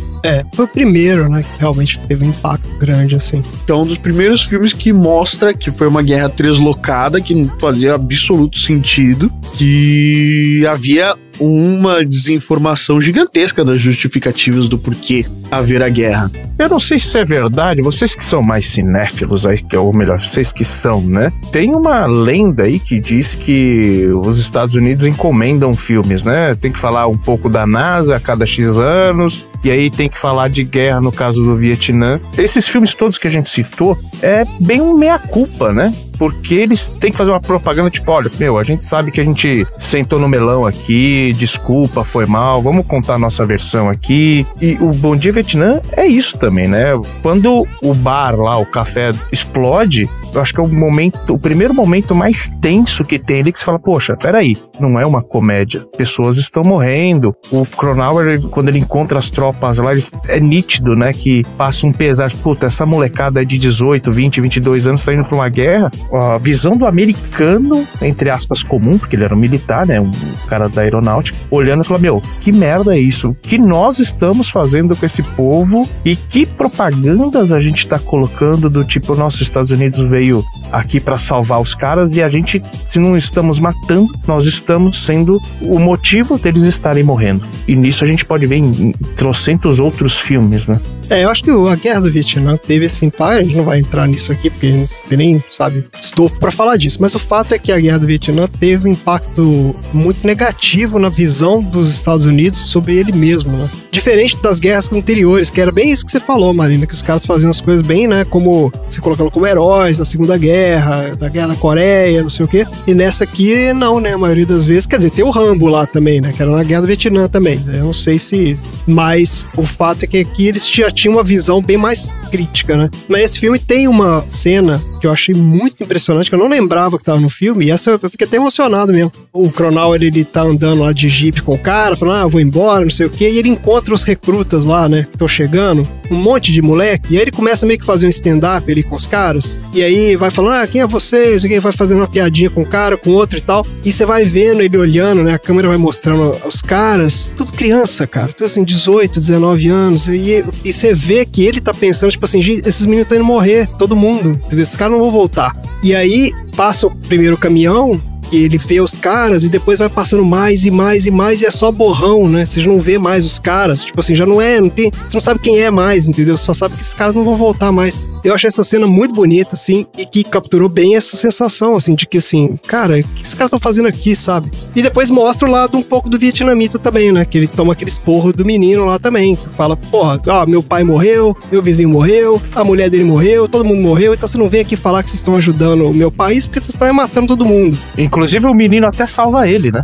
Foi o primeiro, né? Que realmente teve um impacto grande, assim. Então, um dos primeiros filmes que mostra que foi uma guerra translocada, que não fazia absoluto sentido, que havia uma desinformação gigantesca das justificativas do porquê haver a guerra. Eu não sei se isso é verdade, vocês que são mais cinéfilos aí, ou melhor, vocês que são, né? Tem uma lenda aí que diz que os Estados Unidos encomendam filmes, né? Tem que falar um pouco da NASA a cada X anos, e aí tem que falar de guerra no caso do Vietnã. Esses filmes todos que a gente citou é bem um meia-culpa, né? Porque eles têm que fazer uma propaganda tipo, olha, a gente sabe que a gente sentou no melão aqui, desculpa, foi mal, vamos contar a nossa versão aqui. E o Bom Dia Vietnã é isso também, né? Quando o bar lá, o café explode, eu acho que é o primeiro momento mais tenso que tem ali, que você fala, poxa, peraí, não é uma comédia, pessoas estão morrendo. O Cronauer, quando ele encontra as tropas lá, é nítido, né, que passa um pesar, puta, essa molecada de 18, 20, 22 anos tá indo pra uma guerra. A visão do americano, entre aspas, comum, porque ele era um militar, né, um cara da aeronáutica, olhando e falando, que merda é isso? O que nós estamos fazendo com esse povo e que propagandas a gente tá colocando do tipo, nossos Estados Unidos veio aqui pra salvar os caras e a gente, se não estamos matando, nós estamos sendo o motivo deles estarem morrendo. E nisso a gente pode ver em trocentos outros filmes, né? Eu acho que a Guerra do Vietnã teve esse impacto, a gente não vai entrar nisso aqui, porque nem sabe estofo pra falar disso, mas o fato é que a Guerra do Vietnã teve um impacto muito negativo na visão dos Estados Unidos sobre ele mesmo, né? Diferente das guerras anteriores, que era bem isso que você falou, Marina, que os caras faziam as coisas bem, né, como se colocando como heróis da Segunda Guerra, da Guerra da Coreia, não sei o quê. E nessa aqui, não, né, a maioria das vezes, quer dizer, tem o Rambo lá também, né, que era na Guerra do Vietnã também. Eu não sei se... Mas o fato é que aqui eles já tinham uma visão bem mais crítica, né? Mas esse filme tem uma cena que eu achei muito impressionante, que eu não lembrava que tava no filme, e essa eu fiquei até emocionado mesmo. O Cronauer, ele tá andando lá de jipe com o cara, falando, eu vou embora, não sei o quê, e ele encontra os recrutas lá, né, que estão chegando, um monte de moleque, e aí ele começa meio que fazer um stand-up ali com os caras, e aí vai falando, quem é você? Não sei quem, vai fazendo uma piadinha com um cara, com outro e tal, e você vai vendo ele olhando, né, a câmera vai mostrando os caras, tudo criança, cara, tudo assim, 18, 19 anos, e você vê que ele tá pensando, tipo assim, gente, esses meninos estão indo morrer, todo mundo, entendeu? Esses caras não vão voltar. E aí, passa o primeiro caminhão, e ele vê os caras, e depois vai passando mais e mais e mais, e é só borrão, né? Você já não vê mais os caras, tipo assim, já não tem, você não sabe quem é mais, entendeu? Você só sabe que esses caras não vão voltar mais. Eu achei essa cena muito bonita, assim, e que capturou bem essa sensação, assim, de que, assim, cara, o que esses caras estão fazendo aqui, sabe? E depois mostra o lado um pouco do vietnamita também, né? Que ele toma aquele esporro do menino lá também. Que fala, porra, meu pai morreu, meu vizinho morreu, a mulher dele morreu, todo mundo morreu, então você não vem aqui falar que vocês estão ajudando o meu país porque vocês estão matando todo mundo. Inclusive o menino até salva ele, né?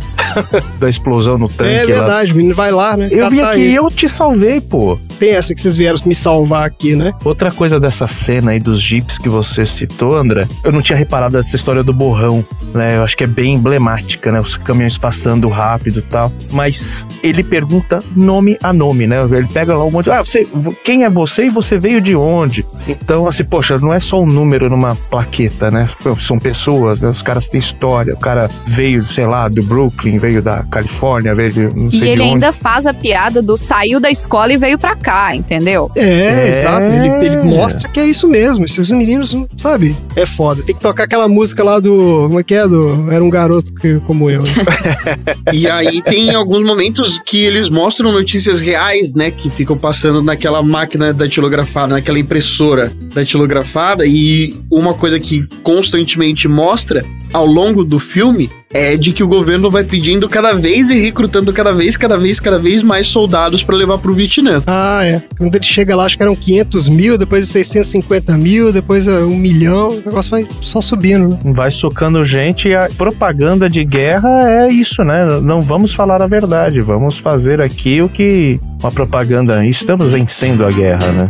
Da explosão no tanque. É verdade, lá. O menino vai lá, né? Eu vim aqui e eu te salvei, pô. Tem essa que vocês vieram me salvar aqui, né? Outra coisa dessa cena aí dos jipes que você citou, André, eu não tinha reparado nessa história do borrão, né? Eu acho que é bem emblemática, né? Os caminhões passando rápido e tal. Mas ele pergunta nome a nome, né? Ele pega lá um monte de... quem é você e você veio de onde? Então, assim, poxa, não é só um número numa plaqueta, né? São pessoas, né? Os caras têm história. O cara veio, sei lá, do Brooklyn, veio da Califórnia, veio de não sei de onde. E ele ainda faz a piada do saiu da escola e veio pra cá, entendeu? Exato. Ele mostra que é isso mesmo. Esses meninos, sabe? É foda. Tem que tocar aquela música lá do... Como é que é? Era um garoto como eu. Né? E aí tem alguns momentos que eles mostram notícias reais, né? Que ficam passando naquela máquina datilografada, naquela impressora datilografada. E uma coisa que constantemente mostra ao longo do filme é de que o governo vai pedindo cada vez e recrutando cada vez mais soldados pra levar pro Vietnã. Quando ele chega lá, acho que eram 500 mil, depois 650 mil, depois 1 milhão, o negócio vai só subindo, né? Vai socando gente e a propaganda de guerra é isso, né? Não vamos falar a verdade, vamos fazer aqui o que uma propaganda... Estamos vencendo a guerra, né?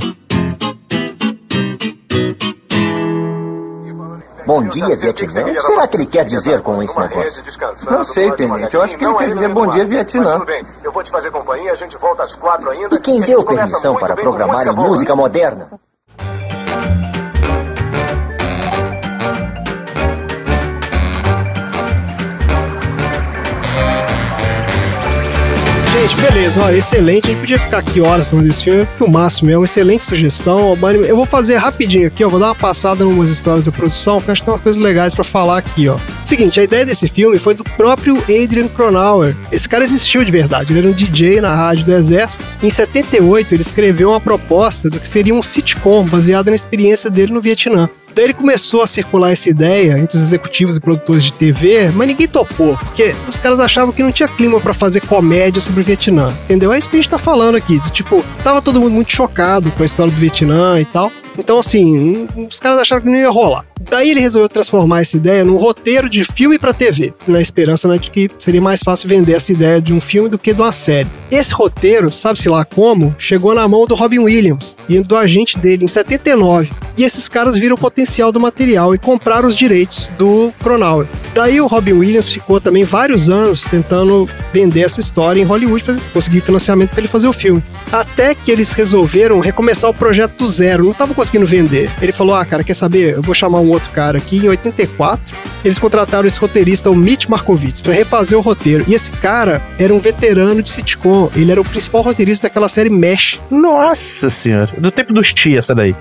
Bom dia, Vietnã. O que será que ele quer dizer com esse negócio? Não sei, tenente. Eu acho que ele quer dizer bom dia, Vietnã. Eu vou te fazer companhia, a gente volta às 4 ainda. E quem deu permissão para programar música moderna? Gente, beleza, olha, excelente. A gente podia ficar aqui horas falando desse filme, filmaço mesmo, excelente sugestão. Eu vou fazer rapidinho aqui, ó, vou dar uma passada em umas histórias da produção, porque acho que tem umas coisas legais pra falar aqui, ó. Seguinte, a ideia desse filme foi do próprio Adrian Cronauer. Esse cara existiu de verdade, ele era um DJ na rádio do Exército. Em 78, ele escreveu uma proposta do que seria um sitcom baseado na experiência dele no Vietnã. Daí ele começou a circular essa ideia entre os executivos e produtores de TV, mas ninguém topou, porque os caras achavam que não tinha clima pra fazer comédia sobre o Vietnã, entendeu? É isso que a gente tá falando aqui, tipo, tava todo mundo muito chocado com a história do Vietnã e tal. Então, assim, os caras acharam que não ia rolar. Daí ele resolveu transformar essa ideia num roteiro de filme pra TV, na esperança, né, de que seria mais fácil vender essa ideia de um filme do que de uma série. Esse roteiro, sabe-se lá como, chegou na mão do Robin Williams e do agente dele em 79. E esses caras viram o potencial do material e compraram os direitos do Cronauer. Daí o Robin Williams ficou também vários anos tentando vender essa história em Hollywood para conseguir financiamento para ele fazer o filme. Até que eles resolveram recomeçar o projeto do zero, não estavam conseguindo vender. Ele falou, cara, quer saber? Eu vou chamar um outro cara aqui em 84 eles contrataram esse roteirista, o Mitch Markovitz, pra refazer o roteiro. E esse cara era um veterano de sitcom. Ele era o principal roteirista daquela série MASH. Nossa senhora, do tempo do Chia, essa daí.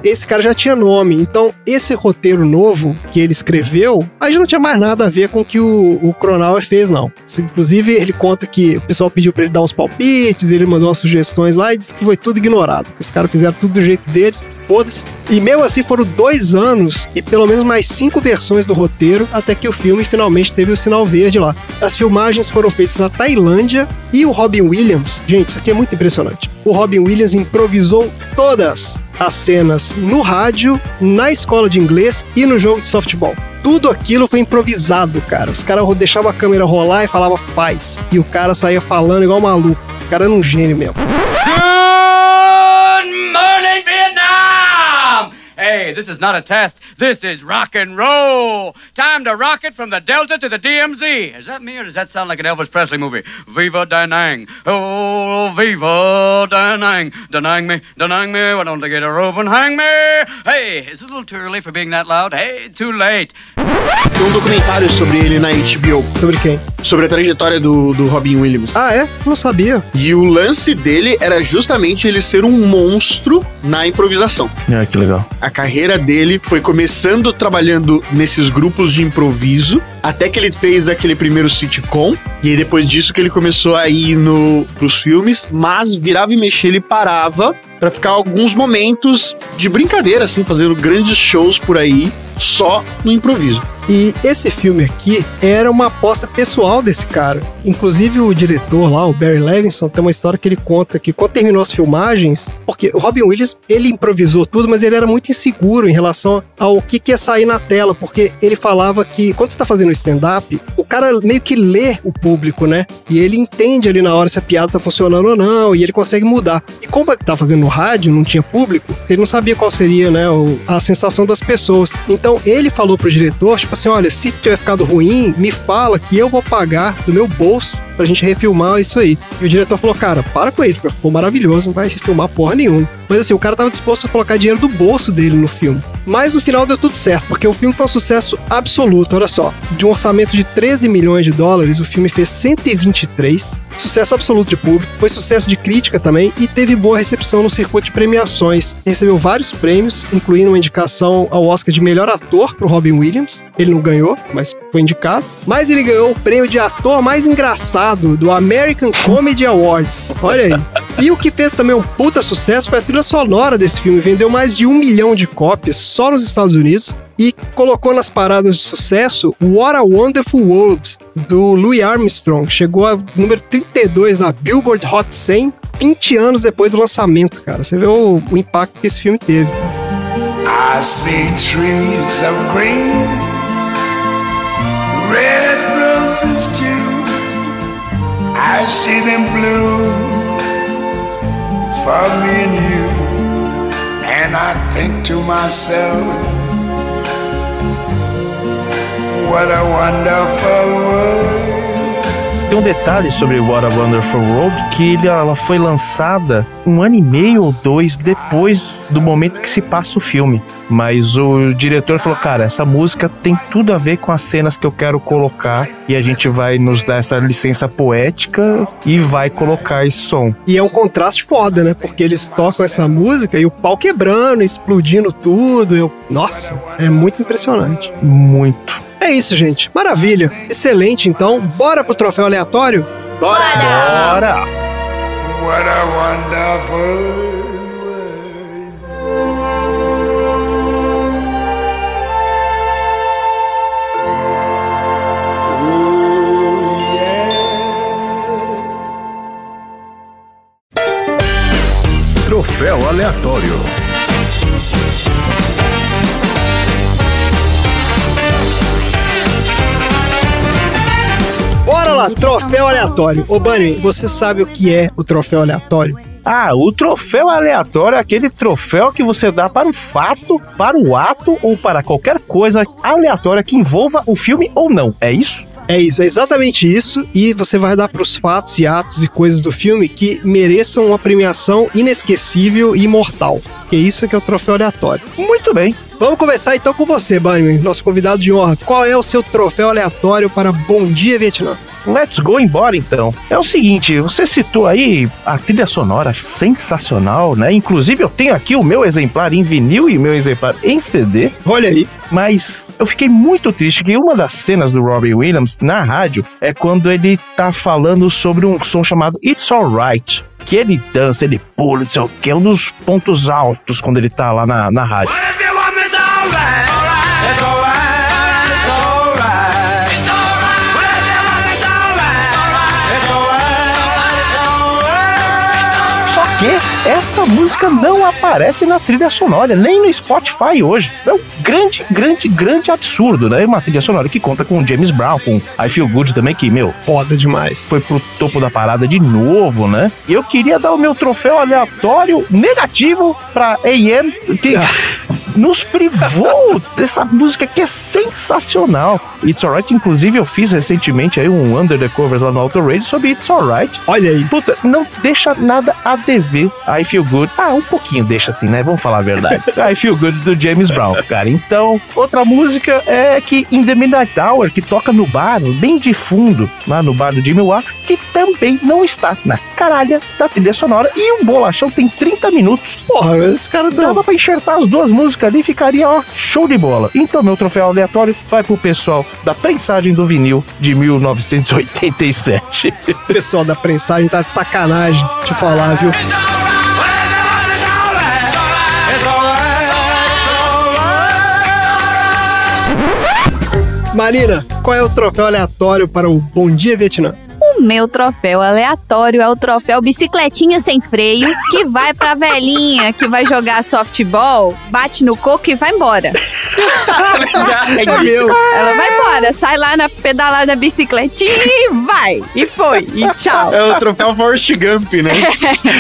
Esse cara já tinha nome. Então, esse roteiro novo que ele escreveu, aí já não tinha mais nada a ver com o que o Cronauer fez, não. Inclusive, ele conta que o pessoal pediu pra ele dar uns palpites, ele mandou umas sugestões lá e disse que foi tudo ignorado. Que os caras fizeram tudo do jeito deles, foda-se. E mesmo assim foram 2 anos e pelo menos mais 5 versões do roteiro até que o filme finalmente teve o sinal verde lá. As filmagens foram feitas na Tailândia e o Robin Williams, gente, isso aqui é muito impressionante. O Robin Williams improvisou todas as cenas no rádio, na escola de inglês e no jogo de softball. Tudo aquilo foi improvisado, cara. Os caras deixavam a câmera rolar e falavam faz. E o cara saía falando igual maluco. O cara era um gênio mesmo. Good morning, Vietnam! Hey, this is not a test. This is rock and roll. Time to rock it from the Delta to the DMZ. Is that me or does that sound like an Elvis Presley movie? Viva Da Nang. Oh, viva Da Nang. Da Nang me. Why don't they get a rope and hang me? Hey, is it a little too early for being that loud? Hey, too late. Tem um documentário sobre ele na HBO. Sobre quem? Sobre a trajetória do Robin Williams. Ah, é? Não sabia. E o lance dele era justamente ele ser um monstro na improvisação. Ah, que legal. A carreira dele foi começando trabalhando nesses grupos de improviso, até que ele fez aquele primeiro sitcom, e aí depois disso que ele começou a ir pros filmes, mas virava e mexia, ele parava pra ficar alguns momentos de brincadeira, assim, fazendo grandes shows por aí, só no improviso. E esse filme aqui era uma aposta pessoal desse cara. Inclusive o diretor lá, o Barry Levinson, tem uma história que ele conta que quando terminou as filmagens, porque o Robin Williams, ele improvisou tudo, mas ele era muito inseguro em relação ao que ia sair na tela, porque ele falava que quando você tá fazendo stand-up, o cara meio que lê o público, né? E ele entende ali na hora se a piada tá funcionando ou não, e ele consegue mudar. E como ele tá fazendo no rádio, não tinha público, ele não sabia qual seria, né, a sensação das pessoas. Então ele falou pro diretor, tipo assim, olha, se tiver ficado ruim, me fala que eu vou pagar do meu bolso pra gente refilmar isso aí. E o diretor falou, cara, para com isso, porque ficou maravilhoso, não vai refilmar porra nenhuma. Mas assim, o cara tava disposto a colocar dinheiro do bolso dele no filme. Mas no final deu tudo certo, porque o filme foi um sucesso absoluto, olha só. De um orçamento de 13 milhões de dólares, o filme fez 123, sucesso absoluto de público, foi sucesso de crítica também e teve boa recepção no circuito de premiações. Recebeu vários prêmios, incluindo uma indicação ao Oscar de melhor ator pro Robin Williams. Ele não ganhou, mas foi indicado. Mas ele ganhou o prêmio de ator mais engraçado do American Comedy Awards. Olha aí. E o que fez também um puta sucesso foi a trilha sonora desse filme. Vendeu mais de 1 milhão de cópias só nos Estados Unidos e colocou nas paradas de sucesso What a Wonderful World, do Louis Armstrong. Chegou a número 32 na Billboard Hot 100, 20 anos depois do lançamento, cara. Você vê o impacto que esse filme teve. I see trees of green, red roses too. I see them blue for me and you. And I think to myself, what a wonderful world. Tem um detalhe sobre What a Wonderful World, que ela foi lançada 1 ano e meio ou 2 depois do momento que se passa o filme. Mas o diretor falou, cara, essa música tem tudo a ver com as cenas que eu quero colocar e a gente vai nos dar essa licença poética e vai colocar esse som. E é um contraste foda, né? Porque eles tocam essa música e o pau quebrando, explodindo tudo. Nossa, é muito impressionante. Muito. É isso, gente. Maravilha. Excelente, então. Bora pro troféu aleatório? Bora! Bora! What a wonderful Troféu aleatório. Bora lá, troféu aleatório. Ô, Bunny, você sabe o que é o troféu aleatório? Ah, o troféu aleatório é aquele troféu que você dá para o fato, para o ato ou para qualquer coisa aleatória que envolva o filme ou não. É isso? É isso, é exatamente isso. E você vai dar para os fatos e atos e coisas do filme que mereçam uma premiação inesquecível e imortal. porque isso é que é o troféu aleatório. Muito bem. Vamos começar então com você, Bunnyman, nosso convidado de honra. Qual é o seu troféu aleatório para Bom Dia Vietnã? Let's go embora, então. É o seguinte, você citou aí a trilha sonora sensacional, né? Inclusive, eu tenho aqui o meu exemplar em vinil e o meu exemplar em CD. Olha aí. Mas eu fiquei muito triste que uma das cenas do Robbie Williams na rádio é quando ele tá falando sobre um som chamado It's Alright. Que ele dança, ele pula, não sei o que, é um dos pontos altos quando ele tá lá na rádio. Que essa música não aparece na trilha sonora, nem no Spotify hoje. É um grande absurdo, né? Uma trilha sonora que conta com o James Brown, com I Feel Good também, que, foda demais. Foi pro topo da parada de novo, né? E eu queria dar o meu troféu aleatório negativo pra A.M., que nos privou dessa música que é sensacional. It's Alright, inclusive eu fiz recentemente aí um Under the Covers lá no Auto Radio sobre It's Alright. Olha aí. Puta, não deixa nada a dever I Feel Good. Um pouquinho deixa assim, né? Vamos falar a verdade. I Feel Good do James Brown, cara. Então, outra música é que In the Midnight Hour, que toca no bar, bem de fundo, lá no bar do Jimmy Wah, que também não está na caralha da trilha sonora. E o Bolachão tem 30 minutos. Porra, esse cara dava pra enxertar as duas músicas ali, ficaria, show de bola. Então, meu troféu aleatório vai pro pessoal da prensagem do vinil de 1987. O pessoal da prensagem tá de sacanagem, te falar, viu? Marina, qual é o troféu aleatório para o Bom Dia Vietnã? O meu troféu aleatório é o troféu bicicletinha sem freio, que vai pra velhinha que vai jogar softball, bate no coco e vai embora. Ela vai embora, sai lá na pedalada na bicicletinha e vai. E foi, e tchau. É o troféu Forrest Gump, né?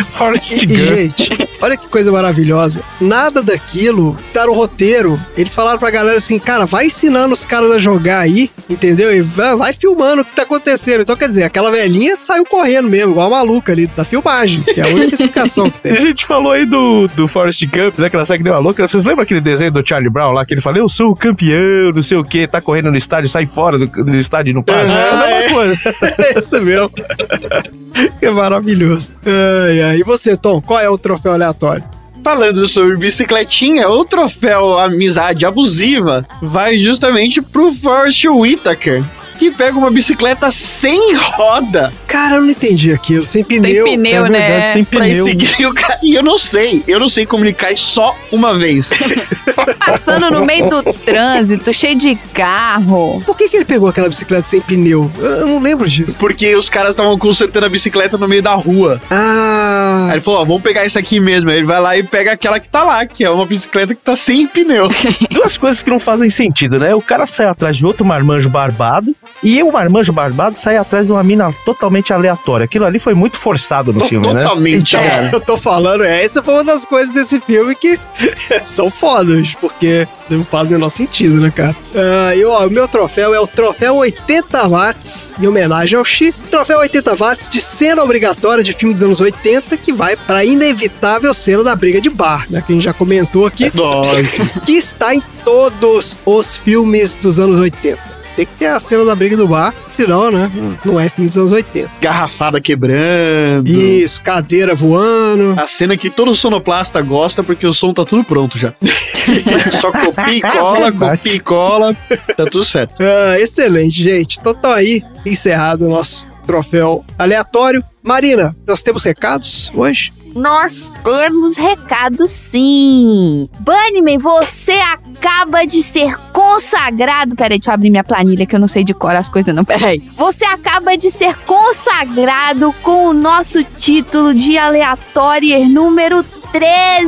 Forrest Gump. Gente, olha que coisa maravilhosa. Nada daquilo tá no roteiro. Eles falaram pra galera assim, cara, vai ensinando os caras a jogar aí, entendeu? E vai filmando o que tá acontecendo. Então, quer dizer, aquela velhinha saiu correndo mesmo, igual a maluca ali da filmagem, que é a única explicação que tem. A gente falou aí do Forrest Gump, né, que ela segue deu uma louca. Vocês lembram aquele desenho do Charlie Brown lá, que ele fala, eu sou o campeão, não sei o que, tá correndo no estádio, sai fora do estádio e não para. É a mesma coisa. É isso mesmo. Que maravilhoso. E você, Tom, qual é o troféu aleatório? Falando sobre bicicletinha, o troféu amizade abusiva vai justamente pro Forrest Whitaker, que pega uma bicicleta sem roda. Cara, eu não entendi aquilo, sem pneu. Tem pneu, é verdade, né? Sem pneu. Pra seguir o cara. E eu não sei como ele cai só uma vez. Passando no meio do trânsito, cheio de carro. Por que ele pegou aquela bicicleta sem pneu? Eu não lembro disso. Porque os caras estavam consertando a bicicleta no meio da rua. Aí ele falou, vamos pegar isso aqui mesmo. Aí ele vai lá e pega aquela que tá lá, que é uma bicicleta que tá sem pneu. Duas coisas que não fazem sentido, né? O cara sai atrás de outro marmanjo barbado e o marmanjo barbado sai atrás de uma mina totalmente aleatória. Aquilo ali foi muito forçado no filme, né? Totalmente, cara. Eu tô falando, essa foi uma das coisas desse filme que são fodas, porque não faz o menor sentido, né, cara? O meu troféu é o troféu 80 watts, em homenagem ao Chi. Troféu 80 watts de cena obrigatória de filme dos anos 80, que vai pra inevitável cena da briga de bar, né, que a gente já comentou aqui. Que está em todos os filmes dos anos 80. Tem que ter a cena da briga do bar, senão, né, não é filme dos anos 80. Garrafada quebrando. Isso, cadeira voando. A cena que todo sonoplasta gosta, porque o som tá tudo pronto já. Só copia e cola, tá tudo certo. Excelente, gente. Então tá aí, encerrado o nosso troféu aleatório. Marina, nós temos recados hoje? Nós temos recados, sim. Bunnyman, você acaba de ser consagrado... Peraí, deixa eu abrir minha planilha que eu não sei de cor as coisas não, peraí. Você acaba de ser consagrado com o nosso título de aleatório número 13.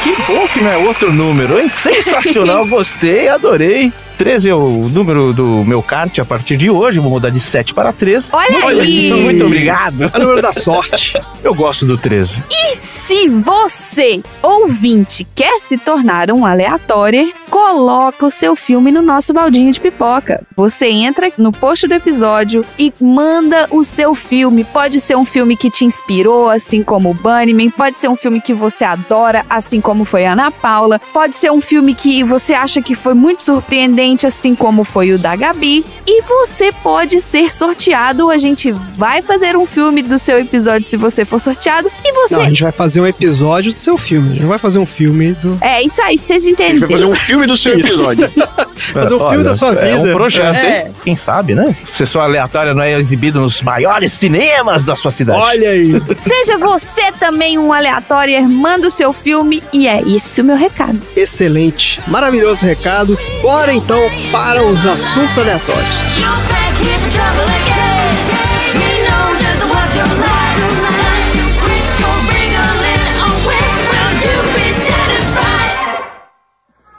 Que bom que não é outro número, hein? Sensacional, gostei, adorei. 13 é o número do meu kart a partir de hoje. Vou mudar de 7 para 13. Olha aí! Muito obrigado. É o número da sorte. Eu gosto do 13. E se você, ouvinte, quer se tornar um aleatório, coloca o seu filme no nosso baldinho de pipoca. Você entra no post do episódio e manda o seu filme. Pode ser um filme que te inspirou, assim como o Bunnyman. Pode ser um filme que você adora, assim como foi a Ana Paula. Pode ser um filme que você acha que foi muito surpreendente, assim como foi o da Gabi. E você pode ser sorteado. A gente vai fazer um filme do seu episódio se você for sorteado. E você... Não, a gente vai fazer um episódio do seu filme. A gente não vai fazer um filme do... É, isso aí, vocês entendem. A gente vai fazer um filme do seu episódio. Fazer um filme da sua vida. É um projeto, hein? Quem sabe, né? Sessão aleatória não é exibido nos maiores cinemas da sua cidade. Olha aí. Seja você também um aleatório, manda o seu filme e é isso o meu recado. Excelente. Maravilhoso recado. Bora então para os assuntos aleatórios.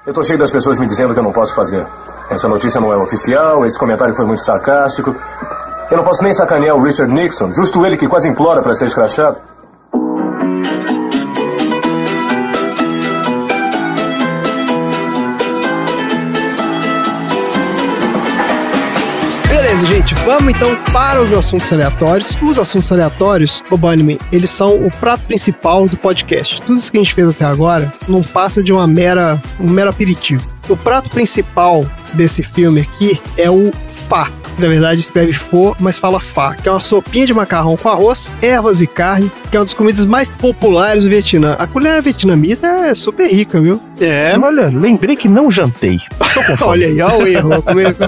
Eu tô cheio das pessoas me dizendo que eu não posso fazer. Essa notícia não é oficial, esse comentário foi muito sarcástico. Eu não posso nem sacanear o Richard Nixon, justo ele que quase implora pra ser escrachado. Beleza, gente, vamos então para os assuntos aleatórios. Os assuntos aleatórios, o Bunnyman, eles são o prato principal do podcast. Tudo isso que a gente fez até agora não passa de um mero aperitivo. O prato principal desse filme aqui é o pho. Na verdade escreve pho, mas fala pho, que é uma sopinha de macarrão com arroz, ervas e carne, que é uma das comidas mais populares do Vietnã. A culinária vietnamita é super rica, viu? É. Olha, lembrei que não jantei. Tô com fome. Olha aí, olha o erro,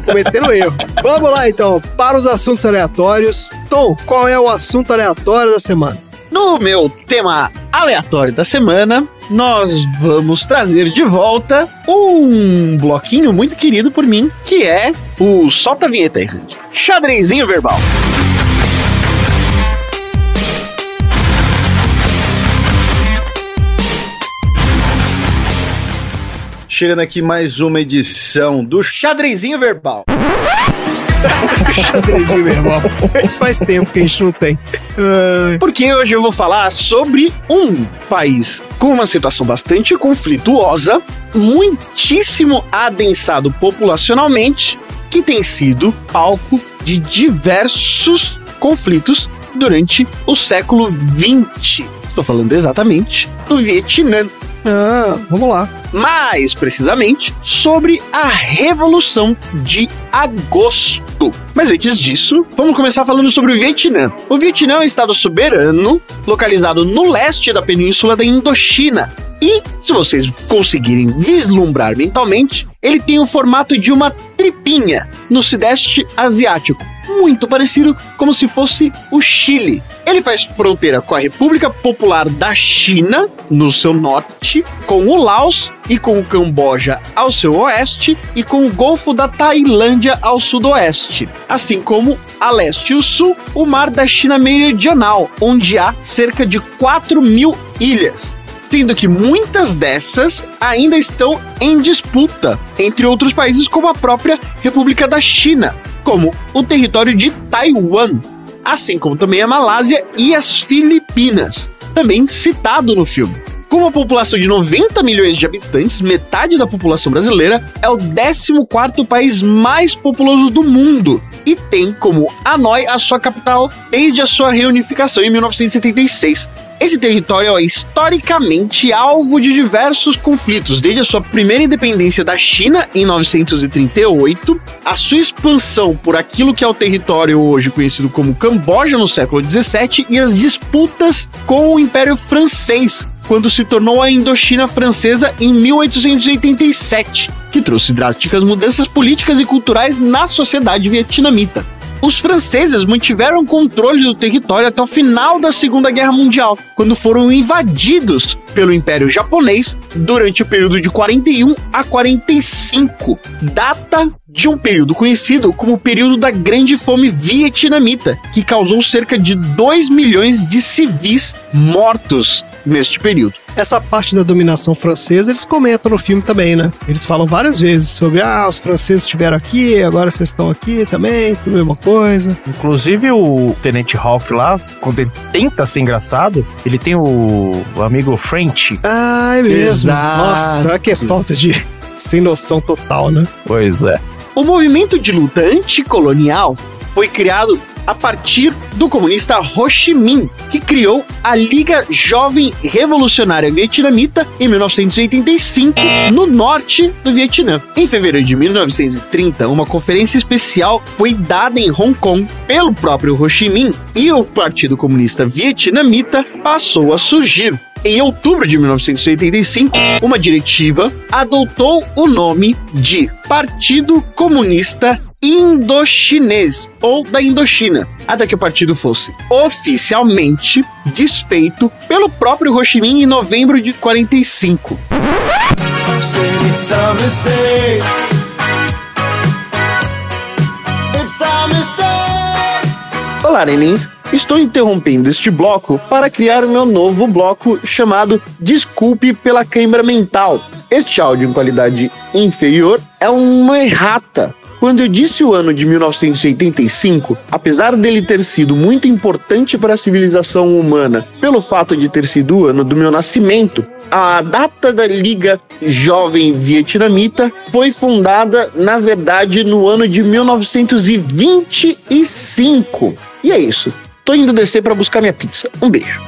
cometendo erro. Vamos lá então, para os assuntos aleatórios. Tom, qual é o assunto aleatório da semana? No meu tema aleatório da semana, nós vamos trazer de volta um bloquinho muito querido por mim, que é o Solta a Vinheta aí, Randy. Xadrezinho verbal. Chegando aqui mais uma edição do Xadrezinho Verbal. Xadrezinho verbal. Isso faz tempo que a gente não tem. Porque hoje eu vou falar sobre um país com uma situação bastante conflituosa, muitíssimo adensado populacionalmente, que tem sido palco de diversos conflitos durante o século XX. Estou falando exatamente do Vietnã. Vamos lá. Mais precisamente, sobre a Revolução de Agosto. Mas antes disso, vamos começar falando sobre o Vietnã. O Vietnã é um estado soberano, localizado no leste da península da Indochina. E, se vocês conseguirem vislumbrar mentalmente, ele tem o formato de uma tripinha no Sudeste Asiático, muito parecido como se fosse o Chile. Ele faz fronteira com a República Popular da China, no seu norte, com o Laos e com o Camboja ao seu oeste e com o Golfo da Tailândia ao sudoeste, assim como a leste e o sul, o Mar da China Meridional, onde há cerca de 4.000 ilhas. Sendo que muitas dessas ainda estão em disputa entre outros países como a própria República da China, como o território de Taiwan, assim como também a Malásia e as Filipinas, também citado no filme. Com uma população de 90 milhões de habitantes, metade da população brasileira, é o 14º país mais populoso do mundo e tem como Hanoi a sua capital desde a sua reunificação em 1976. Esse território é historicamente alvo de diversos conflitos, desde a sua primeira independência da China em 1938, a sua expansão por aquilo que é o território hoje conhecido como Camboja no século XVII e as disputas com o Império Francês, quando se tornou a Indochina Francesa em 1887, que trouxe drásticas mudanças políticas e culturais na sociedade vietnamita. Os franceses mantiveram o controle do território até o final da Segunda Guerra Mundial, quando foram invadidos pelo Império Japonês durante o período de 41 a 45, data de um período conhecido como o período da Grande Fome Vietnamita, que causou cerca de 2 milhões de civis mortos neste período. Essa parte da dominação francesa eles comentam no filme também, né? Eles falam várias vezes sobre, os franceses estiveram aqui, agora vocês estão aqui também, tudo a mesma coisa. Inclusive o Tenente Hawk lá, quando ele tenta ser engraçado, ele tem o amigo French. Ah, é mesmo. Exato. Nossa, que falta de sem noção total, né? Pois é. O movimento de luta anticolonial foi criado a partir do comunista Ho Chi Minh, que criou a Liga Jovem Revolucionária Vietnamita em 1985, no norte do Vietnã. Em fevereiro de 1930, uma conferência especial foi dada em Hong Kong pelo próprio Ho Chi Minh e o Partido Comunista Vietnamita passou a surgir. Em outubro de 1985, uma diretiva adotou o nome de Partido Comunista Indochinês, ou da Indochina, até que o partido fosse oficialmente desfeito pelo próprio Ho Chi Minh em novembro de 45. Olá, nenéns. Estou interrompendo este bloco para criar meu novo bloco chamado Desculpe pela Cãibra Mental. Este áudio em qualidade inferior é uma errata. Quando eu disse o ano de 1985, apesar dele ter sido muito importante para a civilização humana, pelo fato de ter sido o ano do meu nascimento, a data da Liga Jovem Vietnamita foi fundada, na verdade, no ano de 1925. E é isso. Tô indo descer para buscar minha pizza. Um beijo.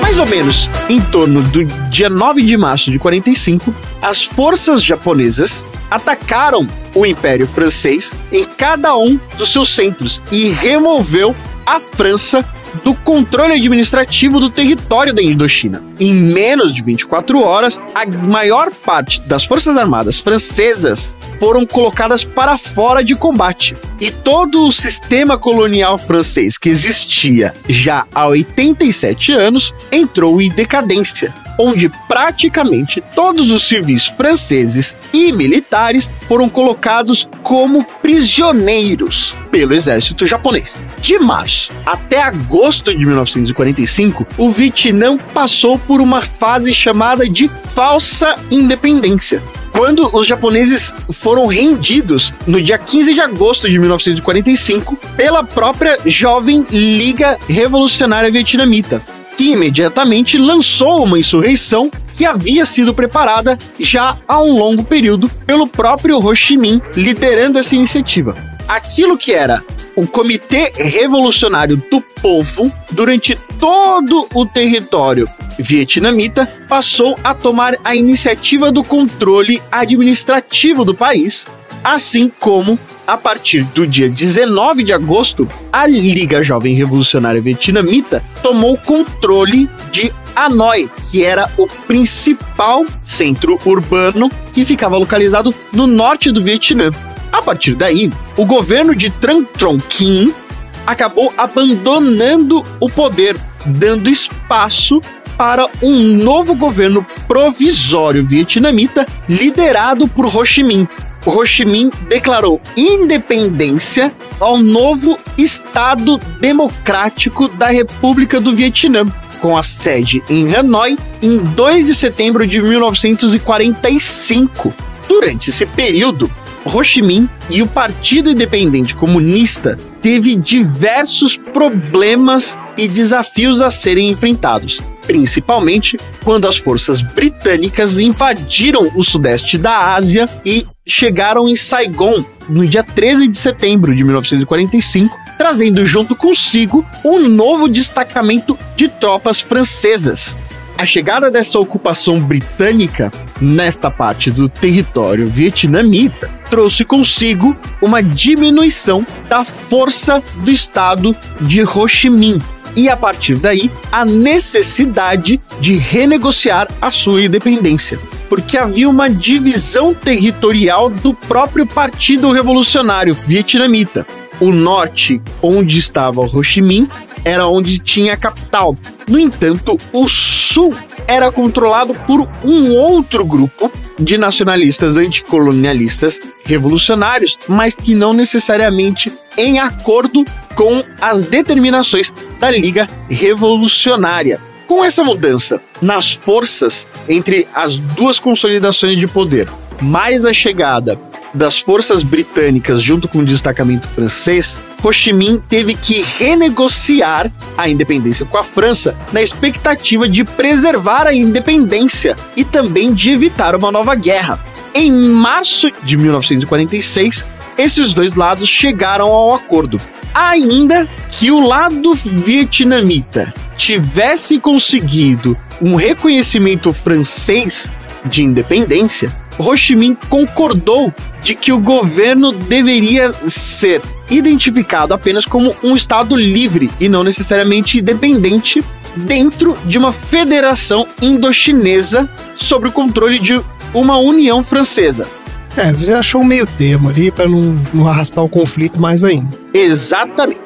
Mais ou menos em torno do dia 9 de março de 45, as forças japonesas atacaram o Império Francês em cada um dos seus centros e removeu a França do controle administrativo do território da Indochina. Em menos de 24 horas, a maior parte das forças armadas francesas foram colocadas para fora de combate. E todo o sistema colonial francês que existia já há 87 anos entrou em decadência, onde praticamente todos os civis franceses e militares foram colocados como prisioneiros pelo exército japonês. De março até agosto de 1945, o Vietnã passou por uma fase chamada de falsa independência, quando os japoneses foram rendidos no dia 15 de agosto de 1945 pela própria Jovem Liga Revolucionária Vietnamita, que imediatamente lançou uma insurreição que havia sido preparada já há um longo período pelo próprio Ho Chi Minh liderando essa iniciativa. Aquilo que era o Comitê Revolucionário do Povo, durante todo o território vietnamita, passou a tomar a iniciativa do controle administrativo do país, assim como, a partir do dia 19 de agosto, a Liga Jovem Revolucionária Vietnamita tomou controle de Hanoi, que era o principal centro urbano que ficava localizado no norte do Vietnã. A partir daí, o governo de Tran Trong Kim acabou abandonando o poder, dando espaço para um novo governo provisório vietnamita liderado por Ho Chi Minh. O Ho Chi Minh declarou independência ao novo Estado Democrático da República do Vietnã, com a sede em Hanoi em 2 de setembro de 1945. Durante esse período, Ho Chi Minh e o Partido Independente Comunista teve diversos problemas e desafios a serem enfrentados, principalmente quando as forças britânicas invadiram o sudeste da Ásia e chegaram em Saigon no dia 13 de setembro de 1945, trazendo junto consigo um novo destacamento de tropas francesas. A chegada dessa ocupação britânica nesta parte do território vietnamita trouxe consigo uma diminuição da força do Estado de Ho Chi Minh e, a partir daí, a necessidade de renegociar a sua independência, porque havia uma divisão territorial do próprio Partido Revolucionário Vietnamita. O norte, onde estava Ho Chi Minh, era onde tinha a capital. No entanto, o sul era controlado por um outro grupo de nacionalistas anticolonialistas revolucionários, mas que não necessariamente em acordo com as determinações da Liga Revolucionária. Com essa mudança nas forças entre as duas consolidações de poder, mais a chegada das forças britânicas junto com o destacamento francês, Ho Chi Minh teve que renegociar a independência com a França na expectativa de preservar a independência e também de evitar uma nova guerra. Em março de 1946, esses dois lados chegaram ao acordo. Ainda que o lado vietnamita tivesse conseguido um reconhecimento francês de independência, Ho Chi Minh concordou de que o governo deveria ser identificado apenas como um estado livre e não necessariamente independente dentro de uma federação indochinesa sob o controle de uma União Francesa. Você achou um meio termo ali para não arrastar o conflito mais ainda. Exatamente.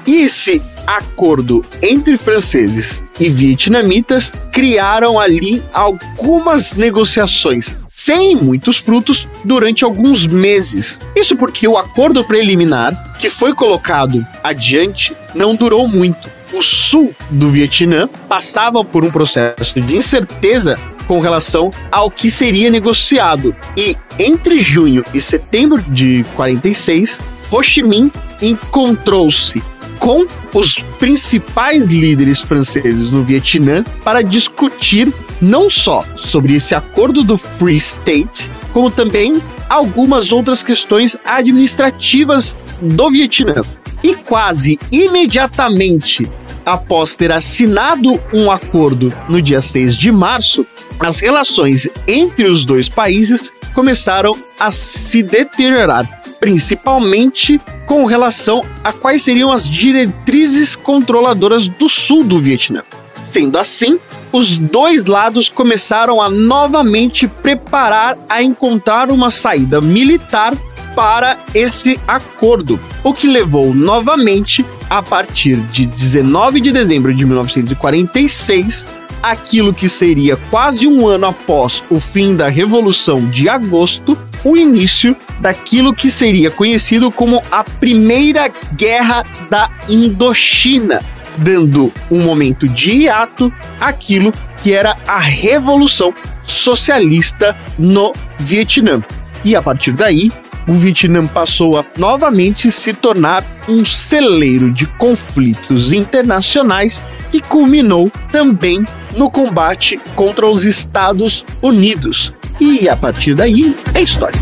E esse acordo entre franceses e vietnamitas criaram ali algumas negociações sem muitos frutos durante alguns meses. Isso porque o acordo preliminar, que foi colocado adiante, não durou muito. O sul do Vietnã passava por um processo de incerteza com relação ao que seria negociado. E entre junho e setembro de 46, Ho Chi Minh encontrou-se com os principais líderes franceses no Vietnã para discutir não só sobre esse acordo do Free State, como também algumas outras questões administrativas do Vietnã. E quase imediatamente após ter assinado um acordo no dia 6 de março, as relações entre os dois países começaram a se deteriorar, principalmente com relação a quais seriam as diretrizes controladoras do sul do Vietnã. Sendo assim, os dois lados começaram a novamente preparar a encontrar uma saída militar para esse acordo, o que levou novamente, a partir de 19 de dezembro de 1946, aquilo que seria quase um ano após o fim da Revolução de Agosto, o início daquilo que seria conhecido como a Primeira Guerra da Indochina, dando um momento de hiato àquilo que era a Revolução Socialista no Vietnã. E a partir daí, o Vietnã passou a novamente se tornar um celeiro de conflitos internacionais que culminou também no combate contra os Estados Unidos. E a partir daí é história.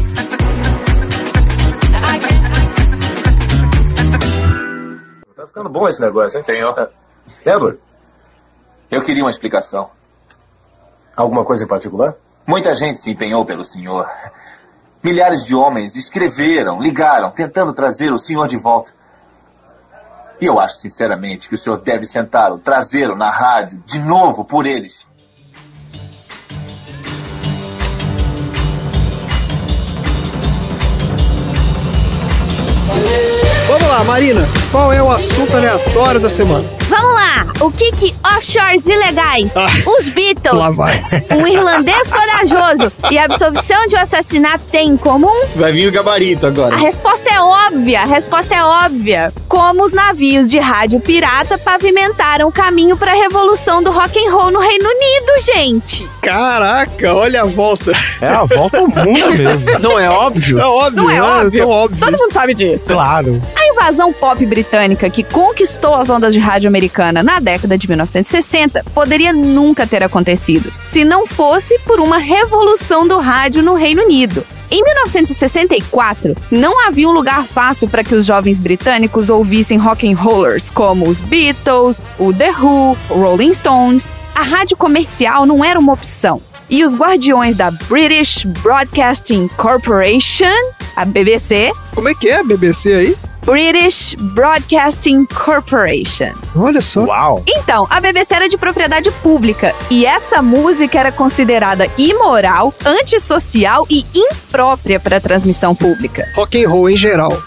Tá ficando bom esse negócio, hein? Senhor. Edward, eu queria uma explicação. Alguma coisa em particular? Muita gente se empenhou pelo senhor. Milhares de homens escreveram, ligaram, tentando trazer o senhor de volta. E eu acho, sinceramente, que o senhor deve sentá-lo, trazê-lo na rádio, de novo, por eles. Vamos lá, Marina. Qual é o assunto aleatório da semana? Vamos lá! O que offshores ilegais, os Beatles, lá vai. um irlandês corajoso e a absolvição de um assassinato têm em comum? Vai vir o gabarito agora. A resposta é óbvia. Como os navios de rádio pirata pavimentaram o caminho para a revolução do rock and roll no Reino Unido, gente! Caraca, olha a volta. É a volta ao mundo mesmo. Não é óbvio? É óbvio. Não é óbvio? É óbvio. Todo mundo sabe disso. Claro. A invasão pop britânica que conquistou as ondas de rádio americana na década de 1960 poderia nunca ter acontecido, se não fosse por uma revolução do rádio no Reino Unido. Em 1964, não havia um lugar fácil para que os jovens britânicos ouvissem rock and rollers como os Beatles, o The Who, o Rolling Stones. A rádio comercial não era uma opção. E os guardiões da British Broadcasting Corporation, a BBC... Como é que é a BBC aí? British Broadcasting Corporation. Olha só. Uau! Então, a BBC era de propriedade pública e essa música era considerada imoral, antissocial e imprópria para transmissão pública. Rock and roll em geral.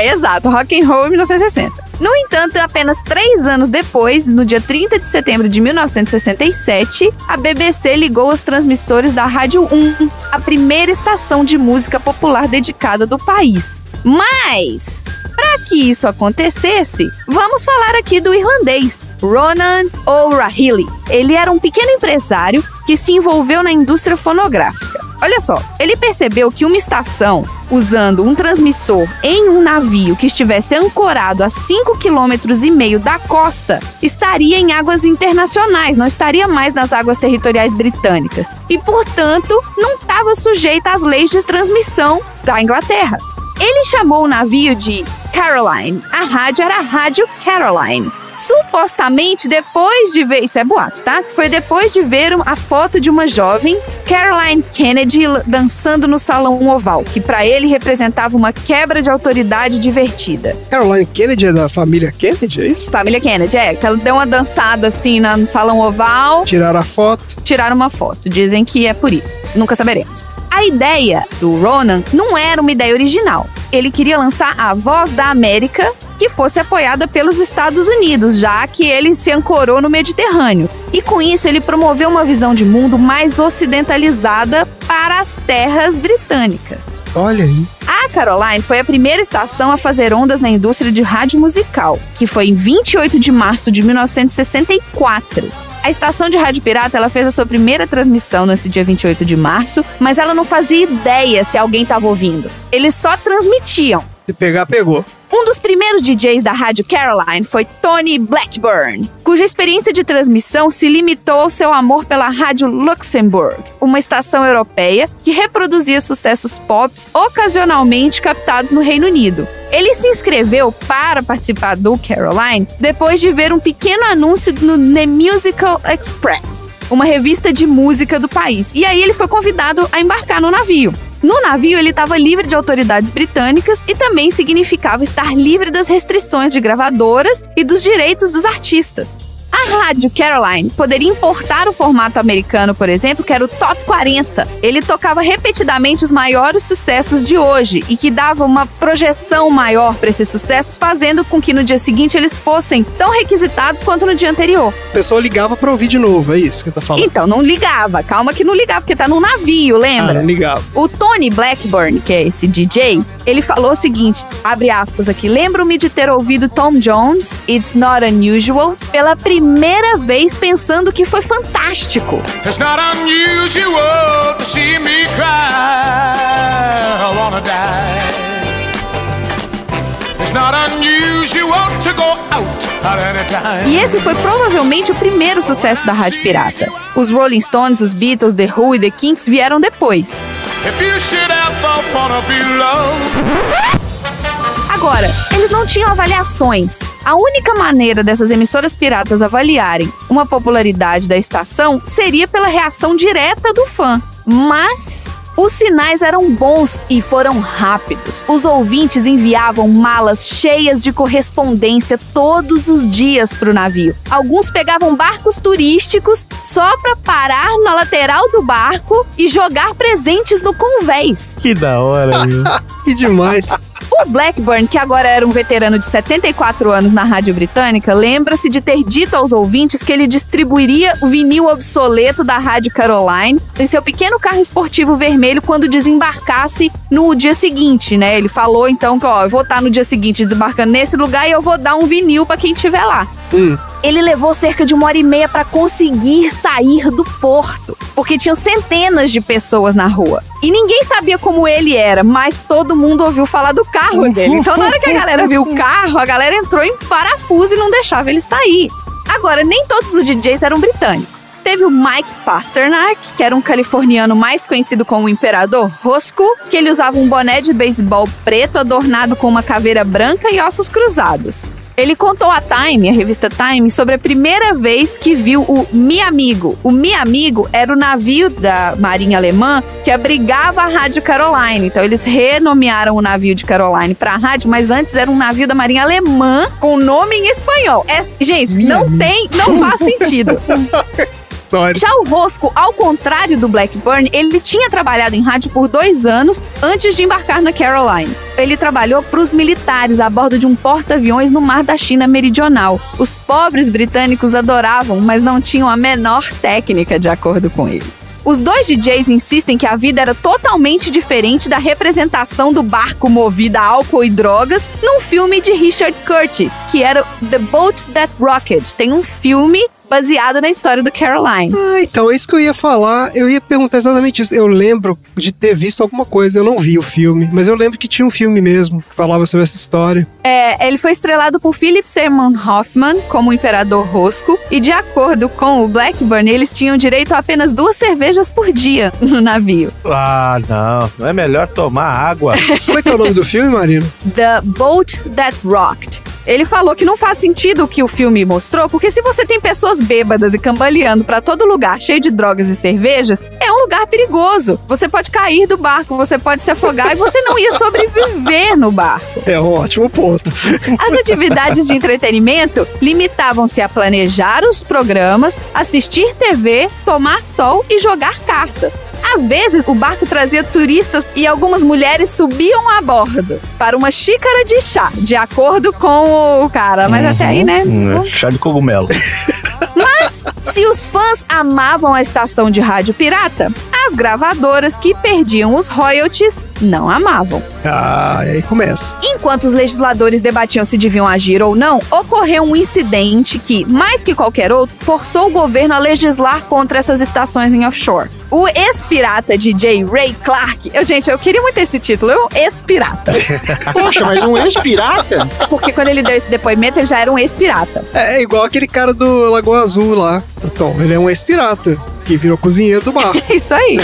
Exato, rock and roll em 1960. No entanto, apenas 3 anos depois, no dia 30 de setembro de 1967, a BBC ligou os transmissores da Rádio 1, a primeira estação de música popular dedicada do país. Mas, para que isso acontecesse, vamos falar aqui do irlandês Ronan O'Rahilly. Ele era um pequeno empresário que se envolveu na indústria fonográfica. Olha só, ele percebeu que uma estação usando um transmissor em um navio que estivesse ancorado a 5,5 km da costa estaria em águas internacionais, não estaria mais nas águas territoriais britânicas e, portanto, não estava sujeita às leis de transmissão da Inglaterra. Ele chamou o navio de Caroline. A rádio era a Rádio Caroline. Supostamente depois de ver, isso é boato, tá? Foi depois de ver a foto de uma jovem, Caroline Kennedy, dançando no Salão Oval, que pra ele representava uma quebra de autoridade divertida. Caroline Kennedy é da família Kennedy, é isso? Família Kennedy, que ela deu uma dançada assim no Salão Oval. Tiraram a foto. Tiraram uma foto, dizem que é por isso. Nunca saberemos. A ideia do Ronan não era uma ideia original. Ele queria lançar a Voz da América, que fosse apoiada pelos Estados Unidos, já que ele se ancorou no Mediterrâneo. E com isso ele promoveu uma visão de mundo mais ocidentalizada para as terras britânicas. Olha aí. A Caroline foi a primeira estação a fazer ondas na indústria de rádio musical, que foi em 28 de março de 1964. A estação de rádio pirata, ela fez a sua primeira transmissão nesse dia 28 de março, mas ela não fazia ideia se alguém estava ouvindo. Eles só transmitiam. Se pegar, pegou. Um dos primeiros DJs da Rádio Caroline foi Tony Blackburn, cuja experiência de transmissão se limitou ao seu amor pela Rádio Luxembourg, uma estação europeia que reproduzia sucessos pop ocasionalmente captados no Reino Unido. Ele se inscreveu para participar do Caroline depois de ver um pequeno anúncio no The Musical Express, uma revista de música do país. E aí ele foi convidado a embarcar no navio. No navio, ele estava livre de autoridades britânicas e também significava estar livre das restrições de gravadoras e dos direitos dos artistas. A Rádio Caroline poderia importar o formato americano, por exemplo, que era o Top 40. Ele tocava repetidamente os maiores sucessos de hoje e que dava uma projeção maior para esses sucessos, fazendo com que no dia seguinte eles fossem tão requisitados quanto no dia anterior. A pessoa ligava para ouvir de novo, é isso que tá falando? Então, não ligava. Calma que não ligava, porque tá num navio, lembra? Ah, não ligava. O Tony Blackburn, que é esse DJ, ele falou o seguinte, abre aspas aqui, lembro-me de ter ouvido Tom Jones, It's Not Unusual, pela primeira vez pensando que foi fantástico. It's not unusual to see me cry. I wanna die. It's not unusual to go out at any time. E esse foi provavelmente o primeiro sucesso da rádio pirata. Os Rolling Stones, os Beatles, The Who e The Kinks vieram depois. If you should ever wanna be loved. Agora, eles não tinham avaliações. A única maneira dessas emissoras piratas avaliarem uma popularidade da estação seria pela reação direta do fã. Mas os sinais eram bons e foram rápidos. Os ouvintes enviavam malas cheias de correspondência todos os dias para o navio. Alguns pegavam barcos turísticos só para parar na lateral do barco e jogar presentes no convés. Que da hora, viu? Que demais. O Blackburn, que agora era um veterano de 74 anos na rádio britânica, lembra-se de ter dito aos ouvintes que ele distribuiria o vinil obsoleto da Rádio Caroline em seu pequeno carro esportivo vermelho quando desembarcasse no dia seguinte, né? Ele falou então que, eu vou estar no dia seguinte desembarcando nesse lugar e eu vou dar um vinil pra quem estiver lá. Ele levou cerca de 1h30 para conseguir sair do porto, porque tinham centenas de pessoas na rua. E ninguém sabia como ele era, mas todo mundo ouviu falar do carro dele. Então, na hora que a galera viu o carro, a galera entrou em parafuso e não deixava ele sair. Agora, nem todos os DJs eram britânicos. Teve o Mike Pasternak, que era um californiano mais conhecido como o Imperador Roscoe, que ele usava um boné de beisebol preto adornado com uma caveira branca e ossos cruzados. Ele contou à Time, a revista Time, sobre a primeira vez que viu o Mi Amigo. O Mi Amigo era o navio da Marinha Alemã que abrigava a Rádio Caroline. Então eles renomearam o navio de Caroline para a rádio, mas antes era um navio da Marinha Alemã com nome em espanhol. Gente, não faz sentido. Já o Roscoe, ao contrário do Blackburn, ele tinha trabalhado em rádio por 2 anos antes de embarcar na Caroline. Ele trabalhou para os militares a bordo de um porta-aviões no mar da China Meridional. Os pobres britânicos adoravam, mas não tinham a menor técnica, de acordo com ele. Os 2 DJs insistem que a vida era totalmente diferente da representação do barco movido a álcool e drogas num filme de Richard Curtis, que era The Boat That Rocked. Tem um filme baseado na história do Caroline. Então, é isso que eu ia falar. Eu ia perguntar exatamente isso. Eu lembro de ter visto alguma coisa. Eu não vi o filme, mas eu lembro que tinha um filme mesmo que falava sobre essa história. Ele foi estrelado por Philip Seymour Hoffman como o Imperador Roscoe, e de acordo com o Blackburn, eles tinham direito a apenas 2 cervejas por dia no navio. Não é melhor tomar água. Como é que é o nome do filme, Marina? The Boat That Rocked. Ele falou que não faz sentido o que o filme mostrou, porque se você tem pessoas bêbadas e cambaleando pra todo lugar cheio de drogas e cervejas, é um lugar perigoso. Você pode cair do barco, você pode se afogar e você não ia sobreviver no barco. É um ótimo ponto. As atividades de entretenimento limitavam-se a planejar os programas, assistir TV, tomar sol e jogar cartas. Às vezes, o barco trazia turistas e algumas mulheres subiam a bordo para uma xícara de chá, de acordo com o cara. Mas até aí, né? Chá de cogumelo. Mas, se os fãs amavam a estação de rádio pirata, as gravadoras que perdiam os royalties não amavam. Aí começa. Enquanto os legisladores debatiam se deviam agir ou não, ocorreu um incidente que, mais que qualquer outro, forçou o governo a legislar contra essas estações em offshore. O ex-pirata DJ Ray Clark... Eu queria muito esse título. Ex-pirata. Poxa, mas um ex-pirata? Porque quando ele deu esse depoimento, ele já era um ex-pirata. É igual aquele cara do Lagoa Azul lá. Tom, ele é um ex-pirata que virou cozinheiro do bar. Isso aí.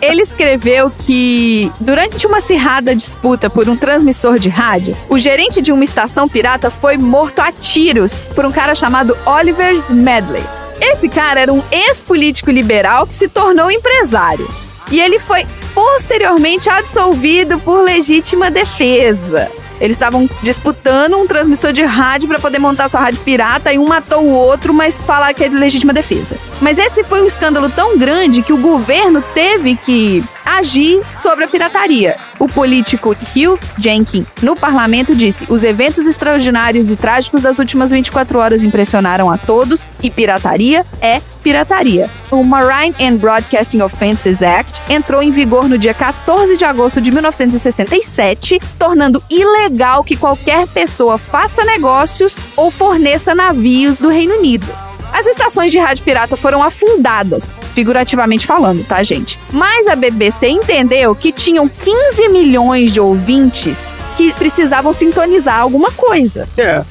Ele escreveu que, durante uma acirrada disputa por um transmissor de rádio, o gerente de uma estação pirata foi morto a tiros por um cara chamado Oliver Smedley. Esse cara era um ex-político liberal que se tornou empresário. E ele foi posteriormente absolvido por legítima defesa. Eles estavam disputando um transmissor de rádio para poder montar sua rádio pirata e um matou o outro, mas falar que é de legítima defesa. Mas esse foi um escândalo tão grande que o governo teve que agir sobre a pirataria. O político Hugh Jenkins, no parlamento, disse: os eventos extraordinários e trágicos das últimas 24 horas impressionaram a todos e pirataria é pirataria. O Marine and Broadcasting Offenses Act entrou em vigor no dia 14 de agosto de 1967, tornando ilegal que qualquer pessoa faça negócios ou forneça navios do Reino Unido. As estações de rádio pirata foram afundadas, figurativamente falando, tá, gente? Mas a BBC entendeu que tinham 15 milhões de ouvintes que precisavam sintonizar alguma coisa.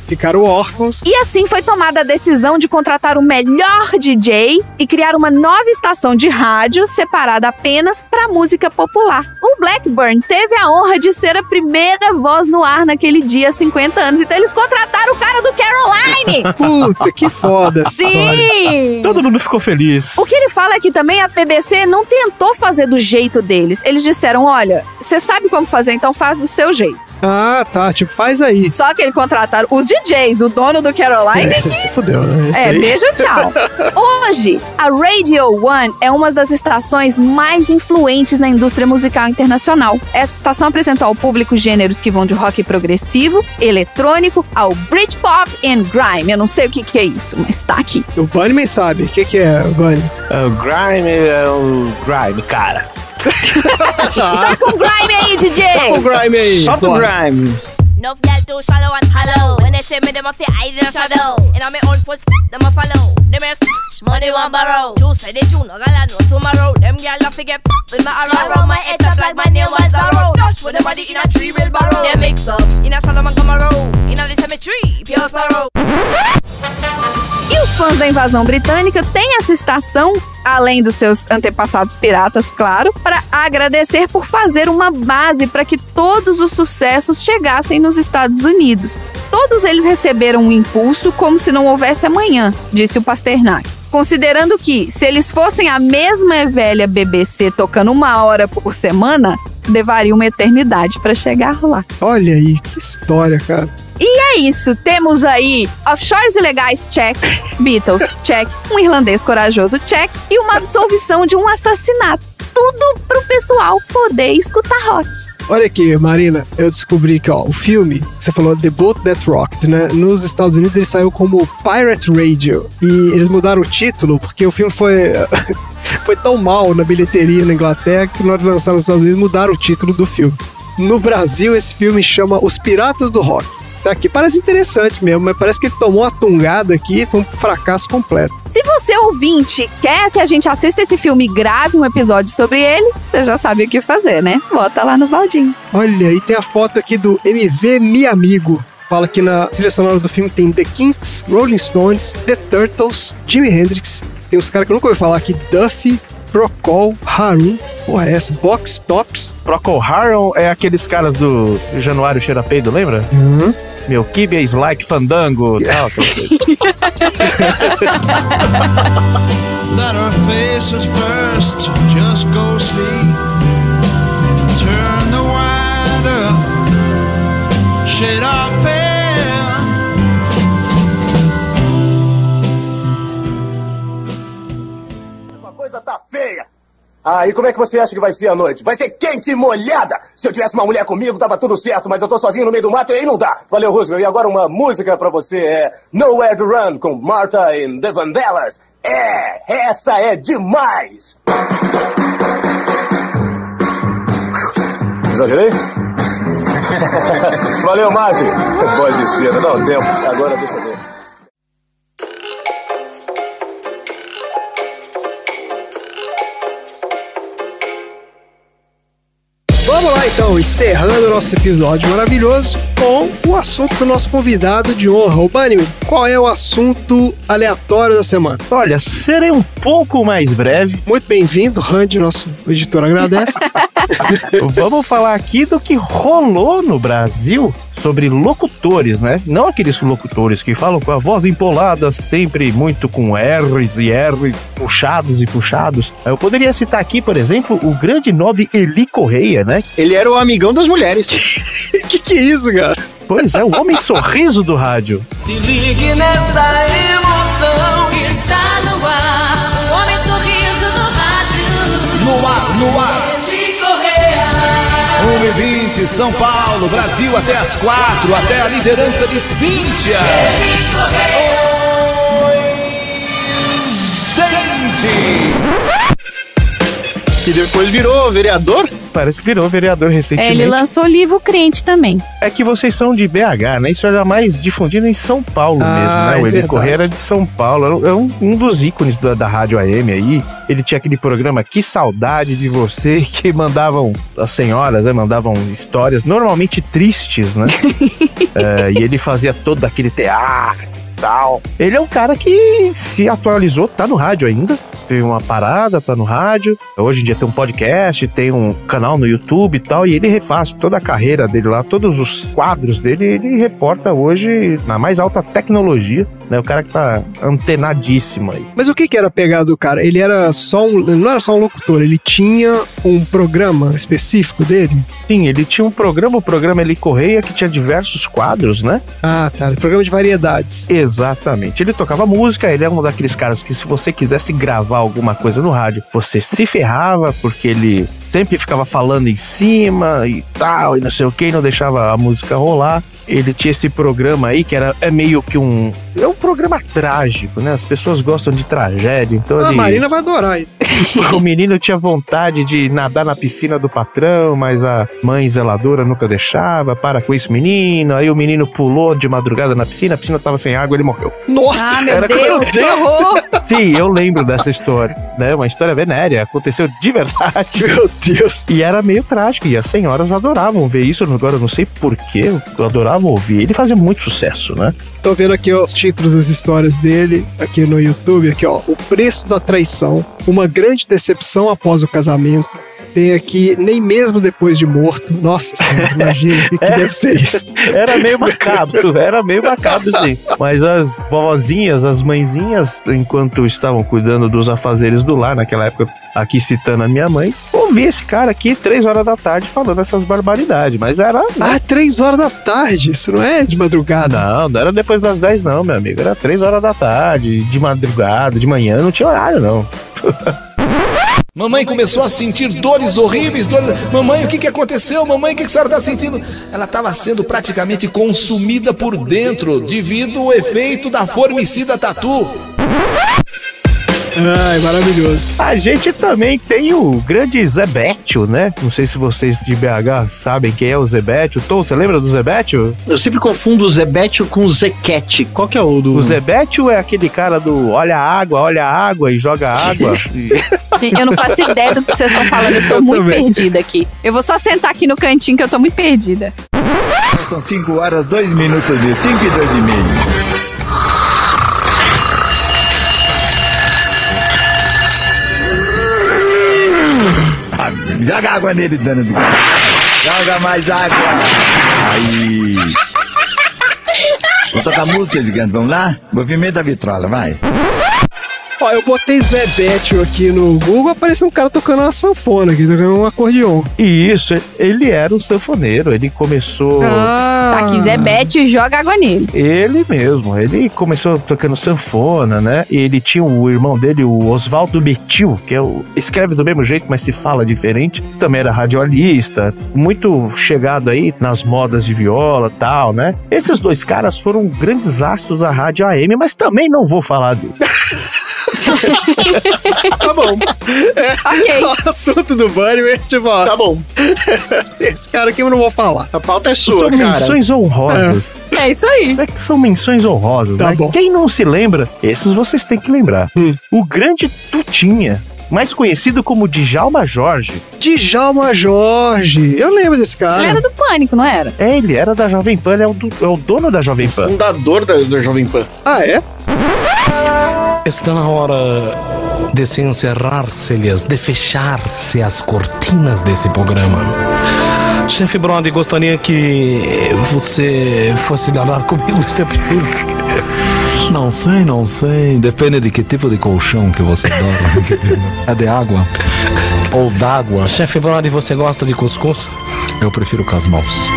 Ficaram órfãos. E assim foi tomada a decisão de contratar o melhor DJ e criar uma nova estação de rádio separada apenas para música popular. O Blackburn teve a honra de ser a primeira voz no ar naquele dia há 50 anos, então eles contrataram o cara do Caroline! Puta, que foda. Sim! Todo mundo ficou feliz. O que ele fala é que também a BBC não tentou fazer do jeito deles. Eles disseram: olha, você sabe como fazer, então faz do seu jeito. Ah, tá. Tipo, faz aí. Só que eles contrataram os DJs, o dono do Caroline. Você se fudeu, né? Beijo, tchau. Hoje, a Radio One é uma das estações mais influentes na indústria musical internacional. Essa estação apresentou ao público gêneros que vão de rock progressivo, eletrônico, ao Britpop e Grime. Eu não sei o que é isso, mas tá aqui. O Bunnyman sabe. O que é o Bunny? O Grime é o Grime, cara. Tá com o Grime aí, DJ! Tá com o Grime aí! Solta o Grime! Enough girls too shallow and hollow. When they say me, them a fi hide in a shadow. And on my own footstep, them a follow. Them a stash, money one borrow. Two say they tune, no gala no tomorrow. Them girl a fi get pop with my arrow. Around my head top like my name was Zorro. Dash with them body in a tree will borrow. They mix up in a Solomon Camaro. In a the cemetery, pure sorrow. E os fãs da invasão britânica têm essa estação, além dos seus antepassados piratas, claro, para agradecer por fazer uma base para que todos os sucessos chegassem nos Estados Unidos. Todos eles receberam um impulso como se não houvesse amanhã, disse o Pasternak. Considerando que, se eles fossem a mesma velha BBC tocando 1 hora por semana, levaria uma eternidade para chegar lá. Olha aí, que história, cara. E é isso, temos aí offshores ilegais, check, Beatles, check, um irlandês corajoso, check, e uma absolvição de um assassinato. Tudo pro pessoal poder escutar rock. Olha aqui, Marina, eu descobri que o filme, você falou The Boat That Rocked, né? Nos Estados Unidos ele saiu como Pirate Radio. E eles mudaram o título porque o filme foi tão mal na bilheteria na Inglaterra que na hora de lançar nos Estados Unidos mudaram o título do filme. No Brasil, esse filme chama Os Piratas do Rock. Tá aqui, parece interessante mesmo, mas parece que ele tomou uma tungada aqui e foi um fracasso completo. Se você, ouvinte, quer que a gente assista esse filme e grave um episódio sobre ele, você já sabe o que fazer, né? Bota lá no baldinho. Olha, aí tem a foto aqui do MV Mi Amigo. Fala que na trilha sonora do filme tem The Kinks, Rolling Stones, The Turtles, Jimi Hendrix. Tem os caras que eu nunca ouvi falar aqui, Duffy, Procol Harum, porra é essa? Box Tops. Procol Harum é aqueles caras do Januário Cheira Peido, lembra? Uhum. Meu Kibe is like Fandango, tal. That our faces first just go sleep. Turn the wind up, shade our pale. Uma coisa tá feia. Ah, e como é que você acha que vai ser a noite? Vai ser quente e molhada! Se eu tivesse uma mulher comigo, tava tudo certo, mas eu tô sozinho no meio do mato e aí não dá. Valeu, Roosevelt. E agora uma música pra você é Nowhere to Run, com Martha and the Vandellas. Essa é demais! Exagerei? Valeu, Marty. Voz de cera, dá um tempo. Agora deixa eu ver. Vamos lá então, encerrando o nosso episódio maravilhoso com o assunto do nosso convidado de honra. Ô Bunny, qual é o assunto aleatório da semana? Olha, serei um pouco mais breve. Muito bem-vindo, Randy, nosso editor agradece. Vamos falar aqui do que rolou no Brasil sobre locutores, né? Não aqueles locutores que falam com a voz empolada, sempre muito com R's e R's puxados e puxados. Eu poderia citar aqui, por exemplo, o grande nobre Eli Correia, né? Ele era o amigão das mulheres. que é isso, cara? Pois é, o homem sorriso do rádio. Se ligue nessa emoção que está no ar. O homem sorriso do rádio. No ar, no ar. 1h20, São Paulo, Brasil até as 4, até a liderança de Cíntia. Gente! Que depois virou vereador? Parece que virou vereador recentemente. Ele lançou livro crente também. É que vocês são de BH, né? Isso era mais difundido em São Paulo mesmo, né? O Eli Correia era de São Paulo. É um dos ícones da rádio AM aí. Ele tinha aquele programa Que Saudade de Você, que mandavam, as senhoras, né? Mandavam histórias normalmente tristes, né? E ele fazia todo aquele teatro e tal. Ele é um cara que se atualizou, tá no rádio ainda. Teve uma parada, tá no rádio. Hoje em dia tem um podcast, tem um canal no YouTube e tal, e ele refaz toda a carreira dele lá, todos os quadros dele, ele reporta hoje na mais alta tecnologia, né? O cara que tá antenadíssimo aí. Mas o que era a pegada do cara? Ele era só ele não era só um locutor, ele tinha um programa específico dele? Sim, ele tinha um programa, o programa Eli Correia, que tinha diversos quadros, né? Ah, tá, programa de variedades. Exatamente, ele tocava música, ele é um daqueles caras que se você quisesse gravar alguma coisa no rádio, você se ferrava, porque ele sempre ficava falando em cima e tal, e não sei o que, e não deixava a música rolar. Ele tinha esse programa aí que é meio que um programa trágico, né? As pessoas gostam de tragédia, então a Marina vai adorar isso. O menino tinha vontade de nadar na piscina do patrão, mas a mãe zeladora nunca deixava. Para com isso, menino. Aí o menino pulou de madrugada na piscina, a piscina tava sem água, ele morreu. Nossa! Meu Deus, que horror! Sim, eu lembro dessa história, né? Uma história venérea, aconteceu de verdade. Meu Deus. E era meio trágico, e as senhoras adoravam ver isso. Agora eu não sei porquê, eu adorava ouvir. Ele fazia muito sucesso, né? Tô vendo aqui ó, os títulos das histórias dele, aqui no YouTube, aqui ó, O Preço da Traição, uma grande decepção após o casamento. Tem aqui, nem mesmo depois de morto. Nossa senhora, imagina o que deve ser isso. Era meio macabro, sim. Mas as vovozinhas, as mãezinhas, enquanto estavam cuidando dos afazeres do lar, naquela época, aqui citando a minha mãe, ouvi esse cara aqui 3 horas da tarde falando essas barbaridades, mas era... Ah, 3 horas da tarde, isso não é de madrugada? Não era depois das 10 não, meu amigo, era 3 horas da tarde, de madrugada, de manhã, não tinha horário não. Mamãe começou a sentir dores horríveis, Mamãe, o que aconteceu? Mamãe, o que a senhora está sentindo? Ela estava sendo praticamente consumida por dentro devido ao efeito da formicida tatu. Ai, maravilhoso. A gente também tem o grande Zebétio, né? Não sei se vocês de BH sabem quem é o Zebétio. Tom, você lembra do Zebétio? Eu sempre confundo o Zebétio com o Zequete. Qual que é o do... O Zebétio é aquele cara do olha a água e joga água. Eu não faço ideia do que vocês estão falando, eu tô muito perdida aqui. Eu vou só sentar aqui no cantinho que eu tô muito perdida. São 5 horas, 2 minutos de 5 e 2 e meio. Joga água nele, dano. Joga mais água. Aí. Vou tocar música, gigante. Vamos lá? Movimento da vitrola, vai. Ó, eu botei Zebétio aqui no Google, apareceu um cara tocando uma sanfona aqui, tocando um acordeon. E isso, ele era um sanfoneiro, ele começou... Tá aqui, Zebétio joga água nele. Ele mesmo, ele começou tocando sanfona, né? E ele tinha o irmão dele, o Oswaldo Betil, que é escreve do mesmo jeito, mas se fala diferente. Também era radialista, muito chegado aí nas modas de viola e tal, né? Esses 2 caras foram grandes astros da rádio AM, mas também não vou falar dele. Tá bom. Ok. O assunto do Bunny, tipo, ó, tá bom. Esse cara aqui eu não vou falar. A pauta é sua, são cara. Menções honrosas. É isso aí. É que são menções honrosas, tá né? Bom. Quem não se lembra, esses vocês têm que lembrar. O grande Tutinha, mais conhecido como Djalma Jorge. Djalma Jorge. Eu lembro desse cara. Ele era do Pânico, não era? É, ele era da Jovem Pan, ele é o dono da Jovem Pan. Fundador da Jovem Pan. Ah, é? Está na hora de se encerrar-se-lhes, de fechar-se as cortinas desse programa. Chefe Brody, gostaria que você fosse nadar comigo, se é possível. Não sei. Depende de que tipo de colchão que você dorme. É de água ou d'água. Chefe Brody, você gosta de cuscuz? Eu prefiro com as mãos.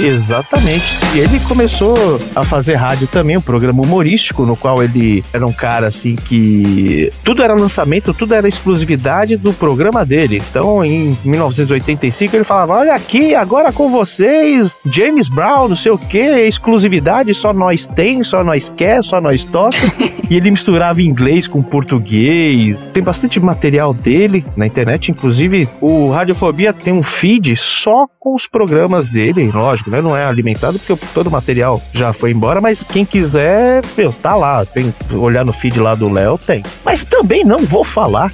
Exatamente. E ele começou a fazer rádio também, um programa humorístico, no qual ele era um cara assim que tudo era lançamento, tudo era exclusividade do programa dele. Então, em 1985, ele falava: olha aqui, agora com vocês, James Brown, não sei o que, exclusividade, só nós tem, só nós quer, só nós toca. E ele misturava inglês com português. Tem bastante material dele na internet, inclusive o Radiofobia tem um feed só com os programas dele, lógico, né? Não é alimentado porque todo o material já foi embora, mas quem quiser, meu, tá lá, tem olhar no feed lá do Léo, tem. Mas também não vou falar.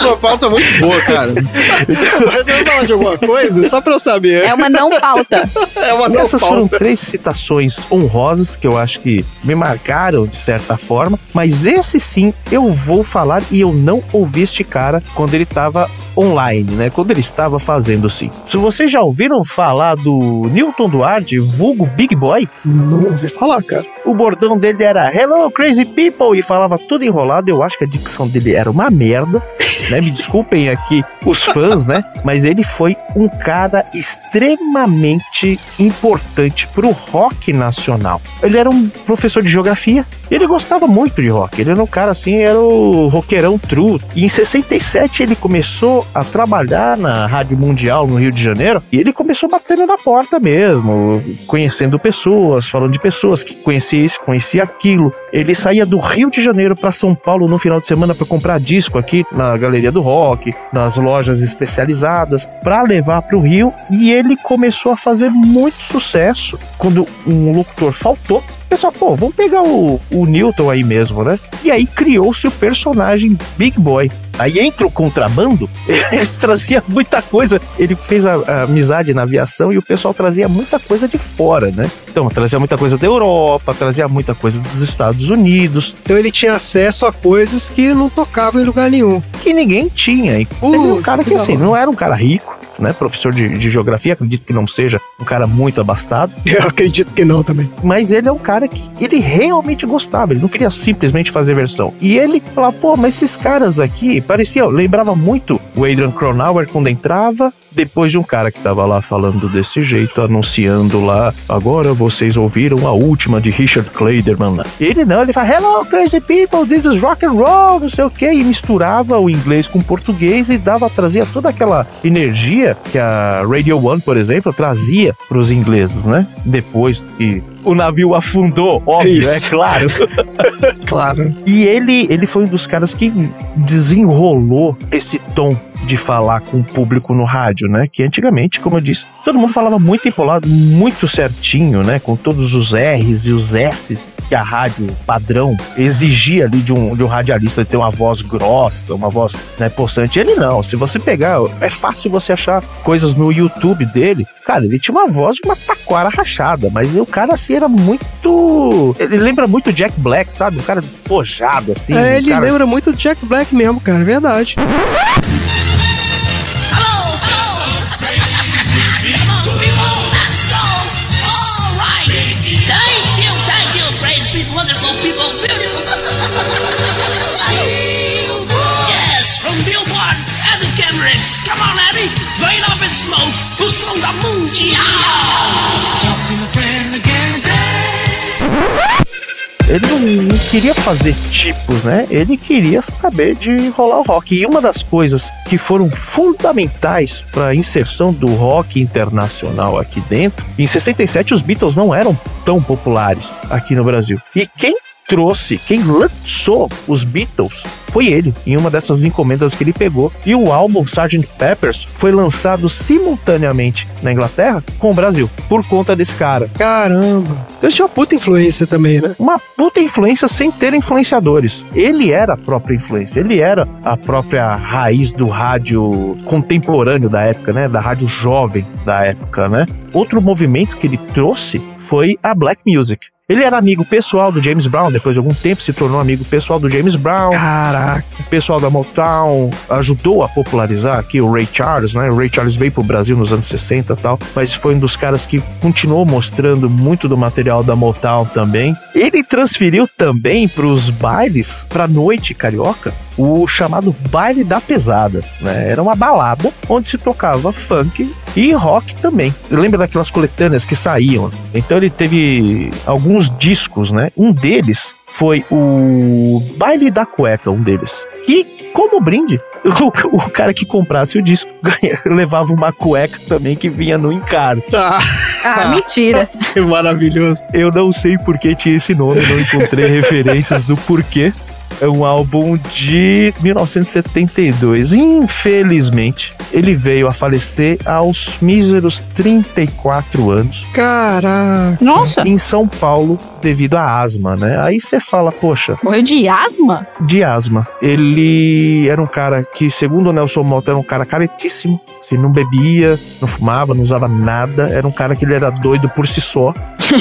Uma pauta muito boa, cara. Você vai falar de alguma coisa? Só pra eu saber. É uma não pauta. É uma não Essas pauta. foram 3 citações honrosas que eu acho que me marcaram de certa forma, mas esse sim eu vou falar e eu não ouvi este cara quando ele tava online, né? Quando ele estava fazendo sim. Se vocês já ouviram falar do Newton Duarte, vulgo Big Boy? Não ouvi falar, cara. O bordão dele era Hello Crazy People e falava tudo enrolado. Eu acho que a dicção dele era uma merda, né? Me desculpem aqui os fãs, né? Mas ele foi um cara extremamente importante pro rock nacional. Ele era um professor de geografia e ele gostava muito de rock. Ele era um cara assim, era o roqueirão true. E em 67 ele começou a trabalhar na Rádio Mundial no Rio de Janeiro e ele começou batendo na porta mesmo, conhecendo pessoas, falando de pessoas que conhecia isso, conhecia aquilo. Ele saía do Rio de Janeiro para São Paulo no final de semana para comprar disco aqui na Galeria do Rock, nas lojas especializadas, para levar para o Rio, e ele começou a fazer muito sucesso. Quando um locutor faltou, o pessoal, pô, vamos pegar o Newton aí mesmo, né? E aí criou-se o personagem Big Boy. Aí entra o contrabando, ele trazia muita coisa. Ele fez a amizade na aviação e o pessoal trazia muita coisa de fora, né? Então, trazia muita coisa da Europa, trazia muita coisa dos Estados Unidos. Então ele tinha acesso a coisas que não tocavam em lugar nenhum. Que ninguém tinha. Ele é um cara que, assim, não era um cara rico, né? Professor de geografia, acredito que não seja um cara muito abastado. Eu acredito que não também. Mas ele é um cara que ele realmente gostava, ele não queria simplesmente fazer versão. E ele falava, pô, mas esses caras aqui, lembrava muito o Adrian Cronauer quando entrava, depois de um cara que tava lá falando desse jeito, anunciando lá, agora vocês ouviram a última de Richard Clayderman. Ele não, ele fala, hello crazy people, this is rock and roll, não sei o que, e misturava o inglês com o português e trazia toda aquela energia que a Radio One, por exemplo, trazia pros ingleses, né? Depois que o navio afundou, óbvio, é claro. Claro. E ele foi um dos caras que desenrolou esse tom de falar com o público no rádio, né? Que antigamente, como eu disse, todo mundo falava muito empolado, muito certinho, né? Com todos os R's e os S's que a rádio padrão exigia ali de um radialista, de ter uma voz grossa, uma voz, né, possante. Ele não, se você pegar, é fácil você achar coisas no YouTube dele. Cara, ele tinha uma voz de uma taquara rachada, mas o cara, assim, era muito... Ele lembra muito Jack Black, sabe? Um cara despojado, assim. É, ele lembra muito do Jack Black mesmo, cara, é verdade. Come on, Eddie, rain up and smoke. O som da mundial. Ele não queria fazer tipos, né? Ele queria saber de rolar o rock. E uma das coisas que foram fundamentais para a inserção do rock internacional aqui dentro, em 67 os Beatles não eram tão populares aqui no Brasil. E quem lançou os Beatles foi ele, em uma dessas encomendas que ele pegou. E o álbum Sgt. Pepper's foi lançado simultaneamente na Inglaterra com o Brasil, por conta desse cara. Caramba! Ele tinha uma puta influência também, né? Uma puta influência sem ter influenciadores. Ele era a própria influência, ele era a própria raiz do rádio contemporâneo da época, né? Da rádio jovem da época, né? Outro movimento que ele trouxe foi a Black Music. Ele era amigo pessoal do James Brown, depois de algum tempo se tornou amigo pessoal do James Brown. Caraca! O pessoal da Motown ajudou a popularizar aqui o Ray Charles, né? O Ray Charles veio pro Brasil nos anos 60 e tal, mas foi um dos caras que continuou mostrando muito do material da Motown também. Ele transferiu também pros bailes, pra noite carioca, o chamado baile da pesada, né? Era uma balada onde se tocava funk e rock também. Lembra daquelas coletâneas que saíam? Então ele teve alguns discos, né? Um deles foi o Baile da Cueca, um deles. Que, como brinde, o cara que comprasse o disco levava uma cueca também que vinha no encarte. Mentira. Que maravilhoso. Eu não sei por que tinha esse nome, não encontrei referências do porquê. É um álbum de 1972. Infelizmente, ele veio a falecer aos míseros 34 anos. Caraca! Nossa! Em São Paulo, devido a asma, né? Aí você fala, poxa... Morreu de asma? De asma. Ele era um cara que, segundo o Nelson Mota, era um cara caretíssimo. Assim, não bebia, não fumava, não usava nada. Era um cara que ele era doido por si só.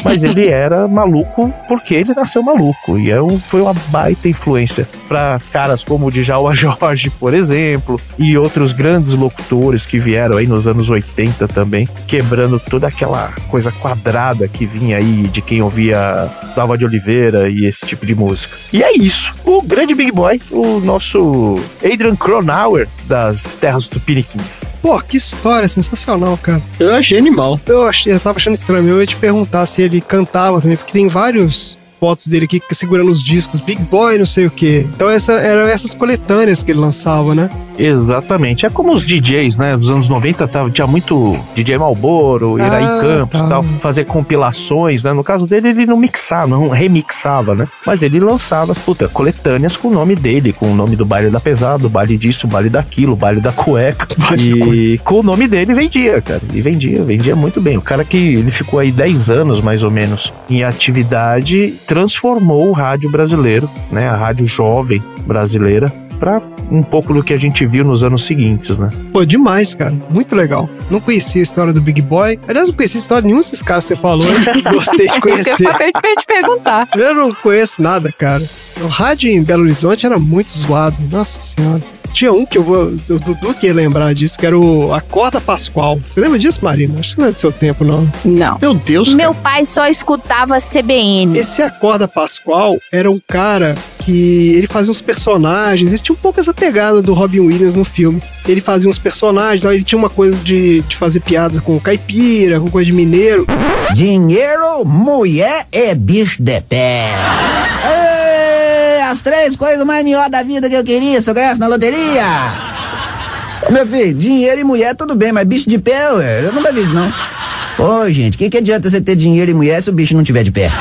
Mas ele era maluco porque ele nasceu maluco. E foi uma baita influência para caras como o Djalma Jorge, por exemplo, e outros grandes locutores que vieram aí nos anos 80 também, quebrando toda aquela coisa quadrada que vinha aí de quem ouvia Dalva de Oliveira e esse tipo de música. E é isso. O grande Big Boy, o nosso Adrian Cronauer das terras tupiniquins. Pô, que história sensacional, cara. Eu achei animal. Eu tava achando estranho. Eu ia te perguntar se ele cantava também, porque tem vários fotos dele aqui segurando os discos, Big Boy, não sei o que. Então eram essas coletâneas que ele lançava, né? Exatamente. É como os DJs, né? Dos anos 90 tinha muito DJ Malboro, Iraí Campos e tal, fazer compilações, né? No caso dele, ele não mixava, não remixava, né? Mas ele lançava as coletâneas com o nome dele, com o nome do baile da pesada, o baile disso, o baile daquilo, o baile da cueca. E com o nome dele vendia, cara. E vendia muito bem. O cara que ele ficou aí 10 anos, mais ou menos, em atividade, transformou o rádio brasileiro, né? A rádio jovem brasileira pra um pouco do que a gente viu nos anos seguintes, né? Pô, demais, cara. Muito legal. Não conhecia a história do Big Boy. Aliás, não conhecia a história de nenhum desses caras que você falou. Gostei de conhecer. Eu ia te perguntar. Eu não conheço nada, cara. O rádio em Belo Horizonte era muito zoado. Nossa Senhora. Tinha um que o Dudu que ia lembrar disso, que era o Acorda Pascoal. Você lembra disso, Marina? Acho que não é do seu tempo, não. Não. Meu Deus, Meu pai só escutava CBN. Esse Acorda Pascoal era um cara que ele fazia uns personagens, ele tinha um pouco essa pegada do Robin Williams no filme. Ele fazia uns personagens, ele tinha uma coisa de fazer piada com caipira, com coisa de mineiro. Dinheiro, mulher e bicho de pé. As 3 coisas mais melhores da vida que eu queria se eu ganhasse na loteria. Meu filho, dinheiro e mulher tudo bem, mas bicho de pé, eu nunca vi isso não. Ô, gente, que adianta você ter dinheiro e mulher se o bicho não tiver de pé?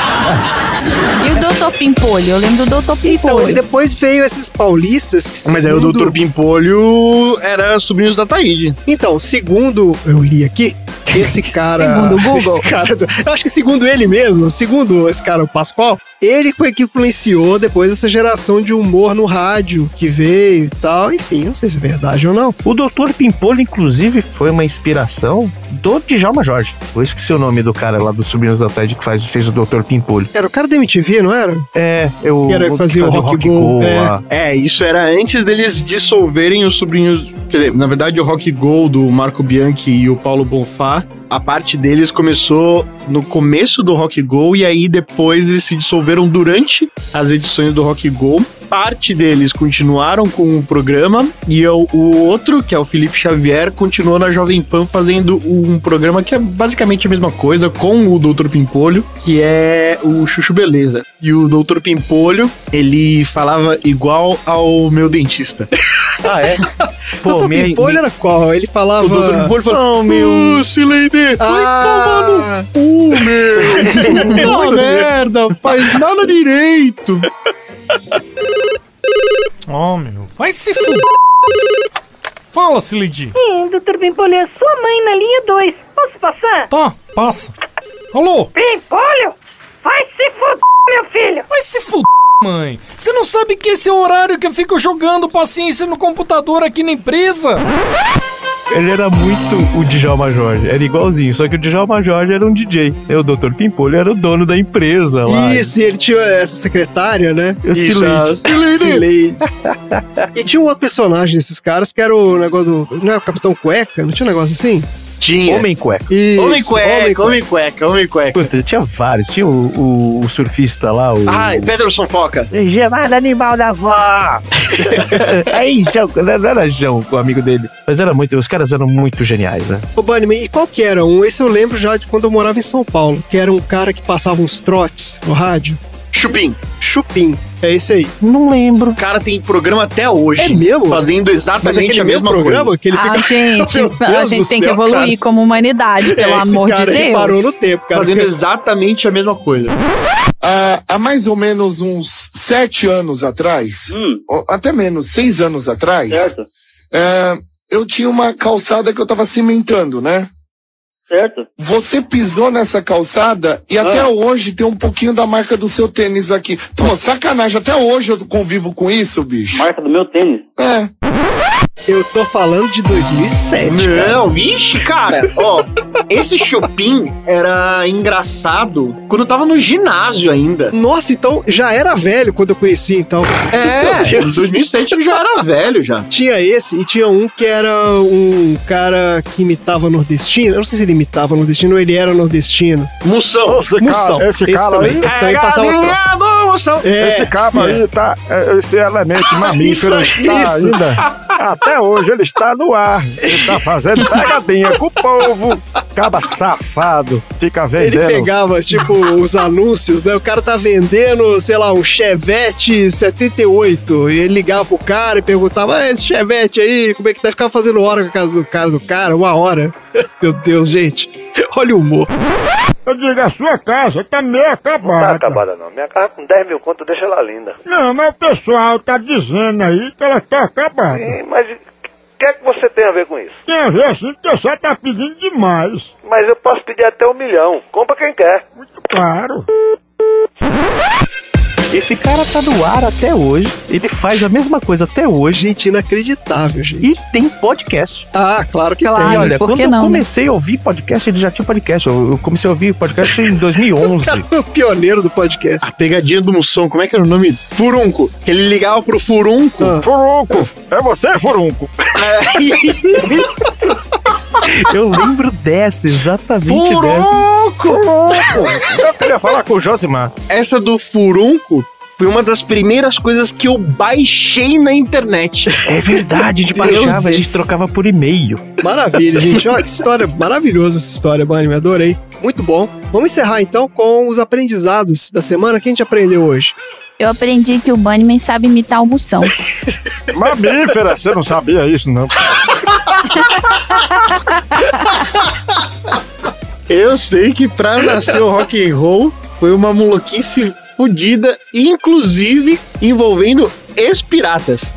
E o Dr. Pimpolho? Eu lembro do Dr. Pimpolho. Então, e depois veio esses paulistas que Mas aí o Dr. Pimpolho era sobrinhos da Taíde. Então, segundo eu li aqui, esse cara... Segundo o Google? Eu acho que segundo ele mesmo, segundo esse cara, o Pascoal, ele foi que influenciou depois essa geração de humor no rádio que veio e tal. Enfim, não sei se é verdade ou não. O Dr. Pimpolho, inclusive, foi uma inspiração do Djalma Jorge. Por isso que seu nome do cara lá dos Sobrinhos da Taíde que fez o Dr. Pimpolho. Era o cara da MTV, não era? É, eu... Que era que fazia o Rock Go. Isso era antes deles dissolverem os Sobrinhos... Quer dizer, na verdade, o Rock Go do Marco Bianchi e o Paulo Bonfá, a parte deles começou no começo do Rock Go e aí depois eles se dissolveram durante as edições do Rock Go. Parte deles continuaram com o programa e o outro, que é o Felipe Xavier, continuou na Jovem Pan fazendo um programa que é basicamente a mesma coisa com o Dr. Pimpolho, que é o Chuchu Beleza. E o Dr. Pimpolho, ele falava igual ao meu dentista. Ah, é? Pô, o Dr. Pimpolho era qual? Ele falava... O Dr. Pimpolho falava... meu... Sileide, vai tomar no cu, meu! Nossa, merda, faz nada direito! Meu, vai se fuder. Fala, Sileide. Dr. Pimpolho, é sua mãe na linha 2. Posso passar? Tá, passa. Alô? Pimpolho, vai se fuder, meu filho. Vai se fuder, mãe. Você não sabe que esse é o horário que eu fico jogando paciência no computador aqui na empresa? Ele era muito o Djalma Jorge, era igualzinho, só que o Djalma Jorge era um DJ. E o Dr. Pimpolho era o dono da empresa lá. Isso, e ele tinha essa secretária, né? Sileide. E tinha um outro personagem desses caras que era o negócio do... Não era o Capitão Cueca? Não tinha um negócio assim? Tinha. Homem Cueca. Isso, Homem Cueca. Puta, tinha vários. Tinha o surfista lá, o... Ai, Peterson Foca. Gemado animal da vó. Aí, João, não era João, o amigo dele. Mas era muito, os caras eram muito geniais, né? Ô, Bunnyman, e qual que era um? Esse eu lembro já de quando eu morava em São Paulo, que era um cara que passava uns trotes no rádio. Chupim. É esse aí. Não lembro. O cara tem programa até hoje. É mesmo? Fazendo exatamente a mesma programa coisa. Que ele fica... gente, a gente tem que evoluir como humanidade, pelo amor de Deus. Ele parou no tempo, cara. Fazendo exatamente a mesma coisa. Há mais ou menos uns 7 anos atrás, até menos, 6 anos atrás, certo. Eu tinha uma calçada que eu tava cimentando, né? Certo. Você pisou nessa calçada e até hoje tem um pouquinho da marca do seu tênis aqui. Pô, sacanagem, até hoje eu convivo com isso, bicho. Marca do meu tênis? É. Eu tô falando de 2007. Não, vixe, cara. Ó, esse Chupim era engraçado quando eu tava no ginásio ainda. Nossa, então já era velho quando eu conheci, então. Em 2007 ele já era velho, já. Tinha esse e tinha um que era um cara que imitava nordestino. Eu não sei se ele imitava nordestino ou ele era nordestino. Moção. Esse cara aí Moção. Esse cabo aí tá... Esse elemento mamífero está ainda... Até hoje ele está no ar. Ele tá fazendo pegadinha com o povo. Caba safado. Fica vendendo. Ele pegava, tipo, os anúncios, né? O cara tá vendendo, sei lá, um Chevette 78. E ele ligava pro cara e perguntava, esse Chevette aí, como é que tá? Ficava fazendo hora com a casa do cara, 1 hora. Meu Deus, gente. Olha o humor. Eu digo, a sua casa tá meio acabada. Não tá acabada não. Minha casa com 10 mil conto deixa ela linda. Não, mas o pessoal tá dizendo aí que ela tá acabada. Sim, mas o que é que você tem a ver com isso? Tem a ver assim, porque você tá pedindo demais. Mas eu posso pedir até 1 milhão. Compra quem quer. Muito caro. Esse cara tá no ar até hoje, ele faz a mesma coisa até hoje. Gente, inacreditável, gente. E tem podcast. Ah, claro que Claro. tem. E olha, por quando que eu não, né? comecei a ouvir podcast, ele já tinha podcast. Eu comecei a ouvir podcast em 2011. O pioneiro do podcast. A pegadinha do Mussão, como é que era o nome? Furunco. Que ele ligava pro Furunco. Furunco! É você, Furunco! Eu lembro dessa, exatamente dessa. Furunco! Eu queria falar com o Josimar. Essa do Furunco foi uma das primeiras coisas que eu baixei na internet. É verdade, a gente baixava, a gente trocava por e-mail. Maravilha, gente. Olha, que história maravilhosa essa história, Bunny. Me adorei. Muito bom. Vamos encerrar então com os aprendizados da semana que a gente aprendeu hoje. Eu aprendi que o Bunnyman sabe imitar o Moção. Mamífera, você não sabia isso, não? Eu sei que pra nascer o rock and roll foi uma maluquice fodida, inclusive envolvendo ex-piratas.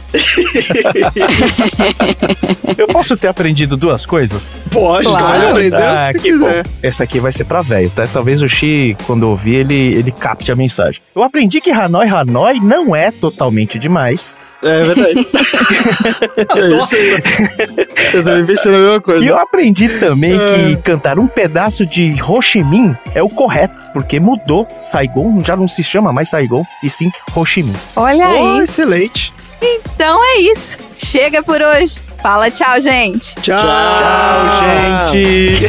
Eu posso ter aprendido duas coisas? Pode, Claro. aprender o que que quiser. bom. Essa aqui vai ser pra velho, tá? Talvez o Xi, quando ouvir, ele capte a mensagem. Eu aprendi que Hanoi não é totalmente demais. É verdade. Eu também pensei na mesma coisa. E eu aprendi também que cantar um pedaço de Ho Chi Minh é o correto, porque mudou. Saigon já não se chama mais Saigon, e sim Ho Chi Minh. Olha aí. Excelente. Então é isso. Chega por hoje. Fala tchau, gente. Tchau. Tchau, gente.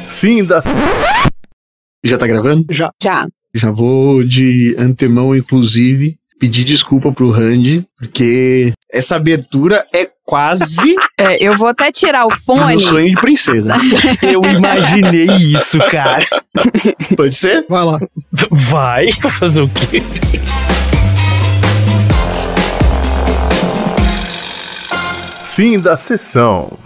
Fim da... Já tá gravando? Já. Já vou de antemão, inclusive, pedir desculpa pro Randy, porque essa abertura é quase Eu vou até tirar o um fone. sonho de princesa. Eu imaginei isso, cara. Pode ser? Vai lá. Vai fazer o quê? Fim da sessão.